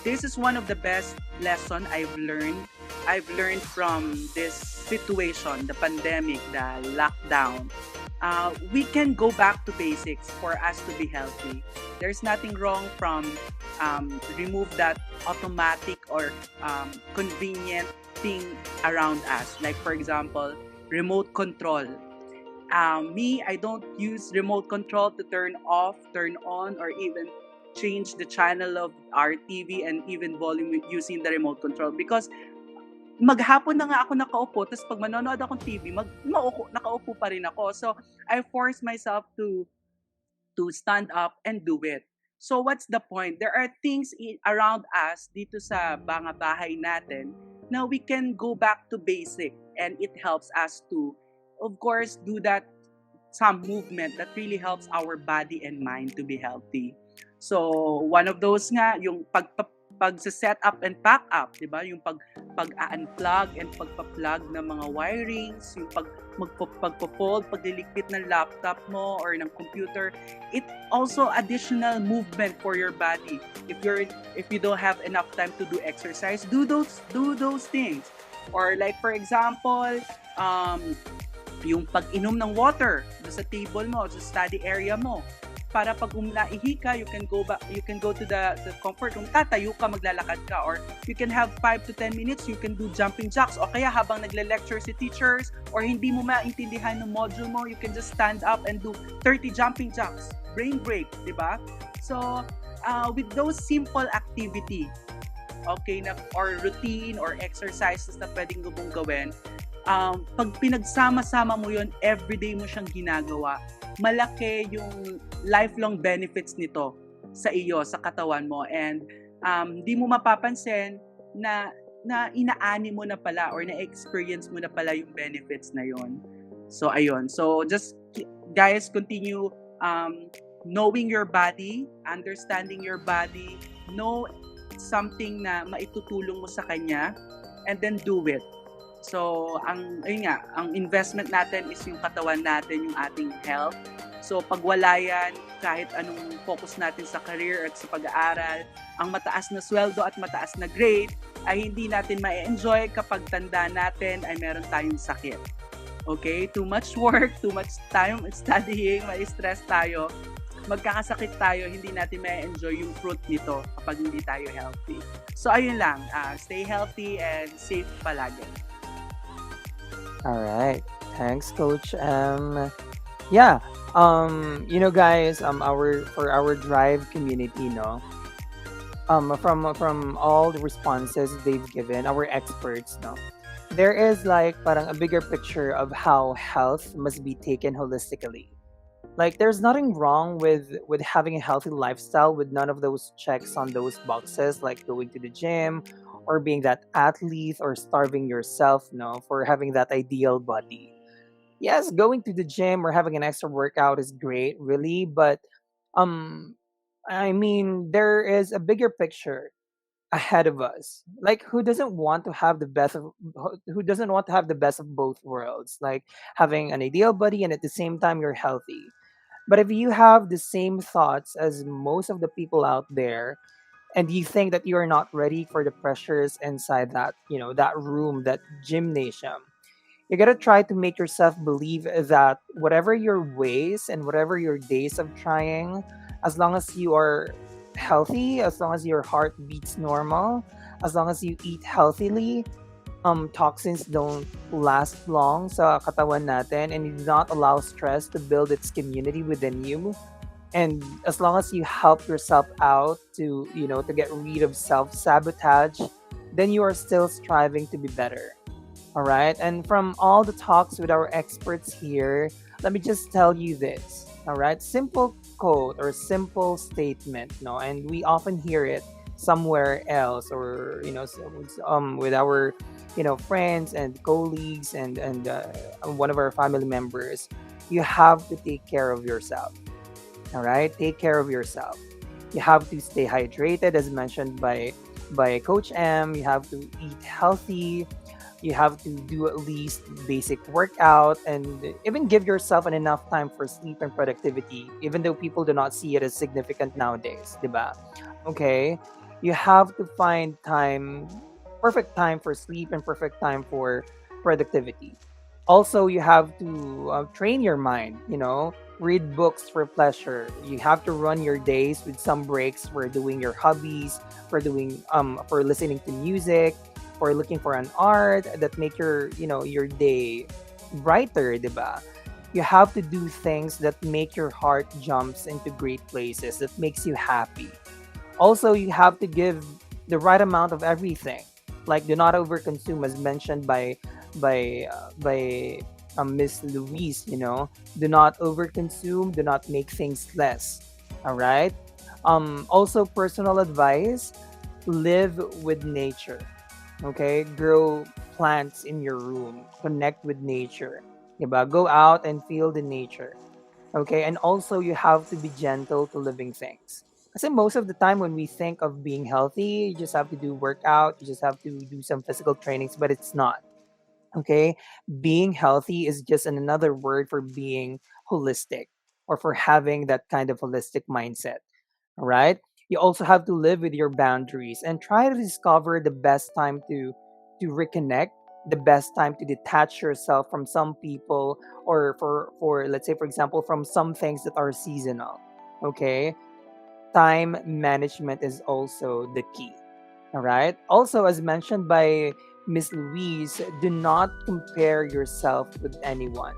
this is one of the best lesson I've learned. I've learned from this situation, the pandemic, the lockdown. We can go back to basics for us to be healthy. There's nothing wrong from remove that automatic or convenient thing around us. Like for example, remote control. Me, I don't use remote control to turn off, turn on, or even change the channel of our TV and even volume using the remote control, because maghapon na nga ako nakaupo, tapos pag manonood akong TV, nakaupo pa rin ako. So, I force myself to stand up and do it. So, what's the point? There are things around us dito sa mga bahay natin na we can go back to basic, and it helps us to, of course, do that some movement that really helps our body and mind to be healthy. So, one of those nga, yung pag-set up and pack up, di ba? Yung pag-unplug and pagpa-plug ng mga wirings, yung pagpo-fold, pagliligpit ng laptop mo or ng computer. It also additional movement for your body. If you don't have enough time to do exercise, do those things. Or like for example, yung pag-inom ng water sa table mo, sa study area mo, para pag umlaihi ka, you can go to the comfort room, tatayo ka, maglalakad ka, or you can have 5 to 10 minutes, you can do jumping jacks, o kaya habang nagle-lecture si teachers, or hindi mo maintindihan ng module mo, you can just stand up and do 30 jumping jacks, brain break, di ba? So, with those simple activity, okay na, or routine or exercises na pwedeng mong gawin, pag pinagsama-sama mo yon, everyday mo siyang ginagawa, malaki yung lifelong benefits nito sa iyo, sa katawan mo. And di mo mapapansin na inaani mo na pala or na-experience mo na pala yung benefits na yon. So, ayun. So, just, guys, continue knowing your body, understanding your body, know something na maitutulong mo sa kanya, and then do it. So, ayun nga, ang investment natin is yung katawan natin, yung ating health. So, pag wala yan, kahit anong focus natin sa career at sa pag-aaral, ang mataas na sweldo at mataas na grade ay hindi natin ma-enjoy kapag tanda natin ay meron tayong sakit. Okay? Too much work, too much time studying, may stress tayo, magkakasakit tayo, hindi natin ma-enjoy yung fruit nito kapag hindi tayo healthy. So, ayun lang. Stay healthy and safe palagi. All right. Thanks, Coach. Yeah. Guys, our for our Drive community, no. From all the responses they've given, our experts, no, there is like parang a bigger picture of how health must be taken holistically. Like there's nothing wrong with having a healthy lifestyle with none of those checks on those boxes, like going to the gym or being that athlete or starving yourself, no, for having that ideal body. Yes, going to the gym or having an extra workout is great, really, but um I mean there is a bigger picture ahead of us. Like who doesn't want to have the best of who doesn't want to have the best of both worlds? Like having an ideal body and at the same time you're healthy. But if you have the same thoughts as most of the people out there and you think that you are not ready for the pressures inside that, that room, that gymnasium, you gotta try to make yourself believe that whatever your ways and whatever your days of trying, as long as you are healthy, as long as your heart beats normal, as long as you eat healthily, toxins don't last long sa katawan natin and you do not allow stress to build its community within you. And as long as you help yourself out to get rid of self-sabotage, then you are still striving to be better. All right. And from all the talks with our experts here, let me just tell you this. All right. Simple quote or simple statement. No, and we often hear it somewhere else or, with our, friends and colleagues and one of our family members. You have to take care of yourself. All right. Take care of yourself. You have to stay hydrated, as mentioned by Coach M. You have to eat healthy, you have to do at least basic workout and even give yourself an enough time for sleep and productivity, even though people do not see it as significant nowadays, diba? Okay? You have to find time, perfect time for sleep and perfect time for productivity. Also, you have to train your mind, read books for pleasure. You have to run your days with some breaks for doing your hobbies, for listening to music, for looking for an art that make your day brighter, diba? You have to do things that make your heart jumps into great places, that makes you happy. Also, you have to give the right amount of everything. Like, do not overconsume, as mentioned by Miss Louise. Do not overconsume. Do not make things less. All right. Also, personal advice: live with nature. Okay, grow plants in your room. Connect with nature. Diba? Go out and feel the nature. Okay, and also you have to be gentle to living things. Kasi most of the time when we think of being healthy, you just have to do workout, you just have to do some physical trainings, but it's not. Okay, being healthy is just another word for being holistic or for having that kind of holistic mindset. All right, you also have to live with your boundaries and try to discover the best time to reconnect, the best time to detach yourself from some people, or for let's say for example from some things that are seasonal. Okay, time management is also the key. All right. Also, as mentioned by Miss Louise, do not compare yourself with anyone.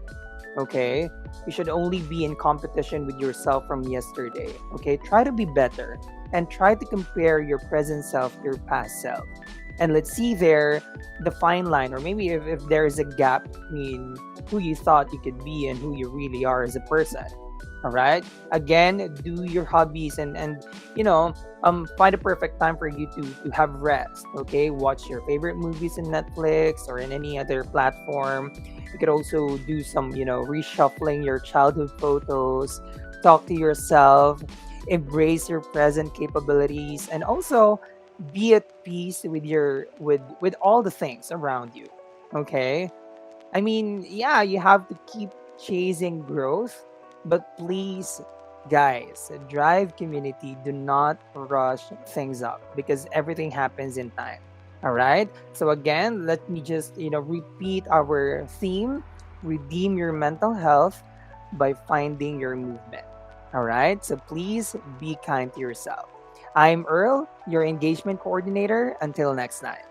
Okay. You should only be in competition with yourself from yesterday. Okay. Try to be better. and try to compare your present self to your past self. And let's see there the fine line, or maybe if there is a gap between who you thought you could be and who you really are as a person. All right. Again, do your hobbies and you know find a perfect time for you to have rest. Okay, watch your favorite movies in Netflix or in any other platform. You could also do some reshuffling your childhood photos. Talk to yourself, embrace your present capabilities, and also be at peace with with all the things around you. Okay, I mean, yeah, you have to keep chasing growth, but please, guys, drive community, do not rush things up because everything happens in time. All right. So again, let me just repeat our theme: redeem your mental health by finding your movement. All right. So please be kind to yourself. I'm Earl, your engagement coordinator. Until next time.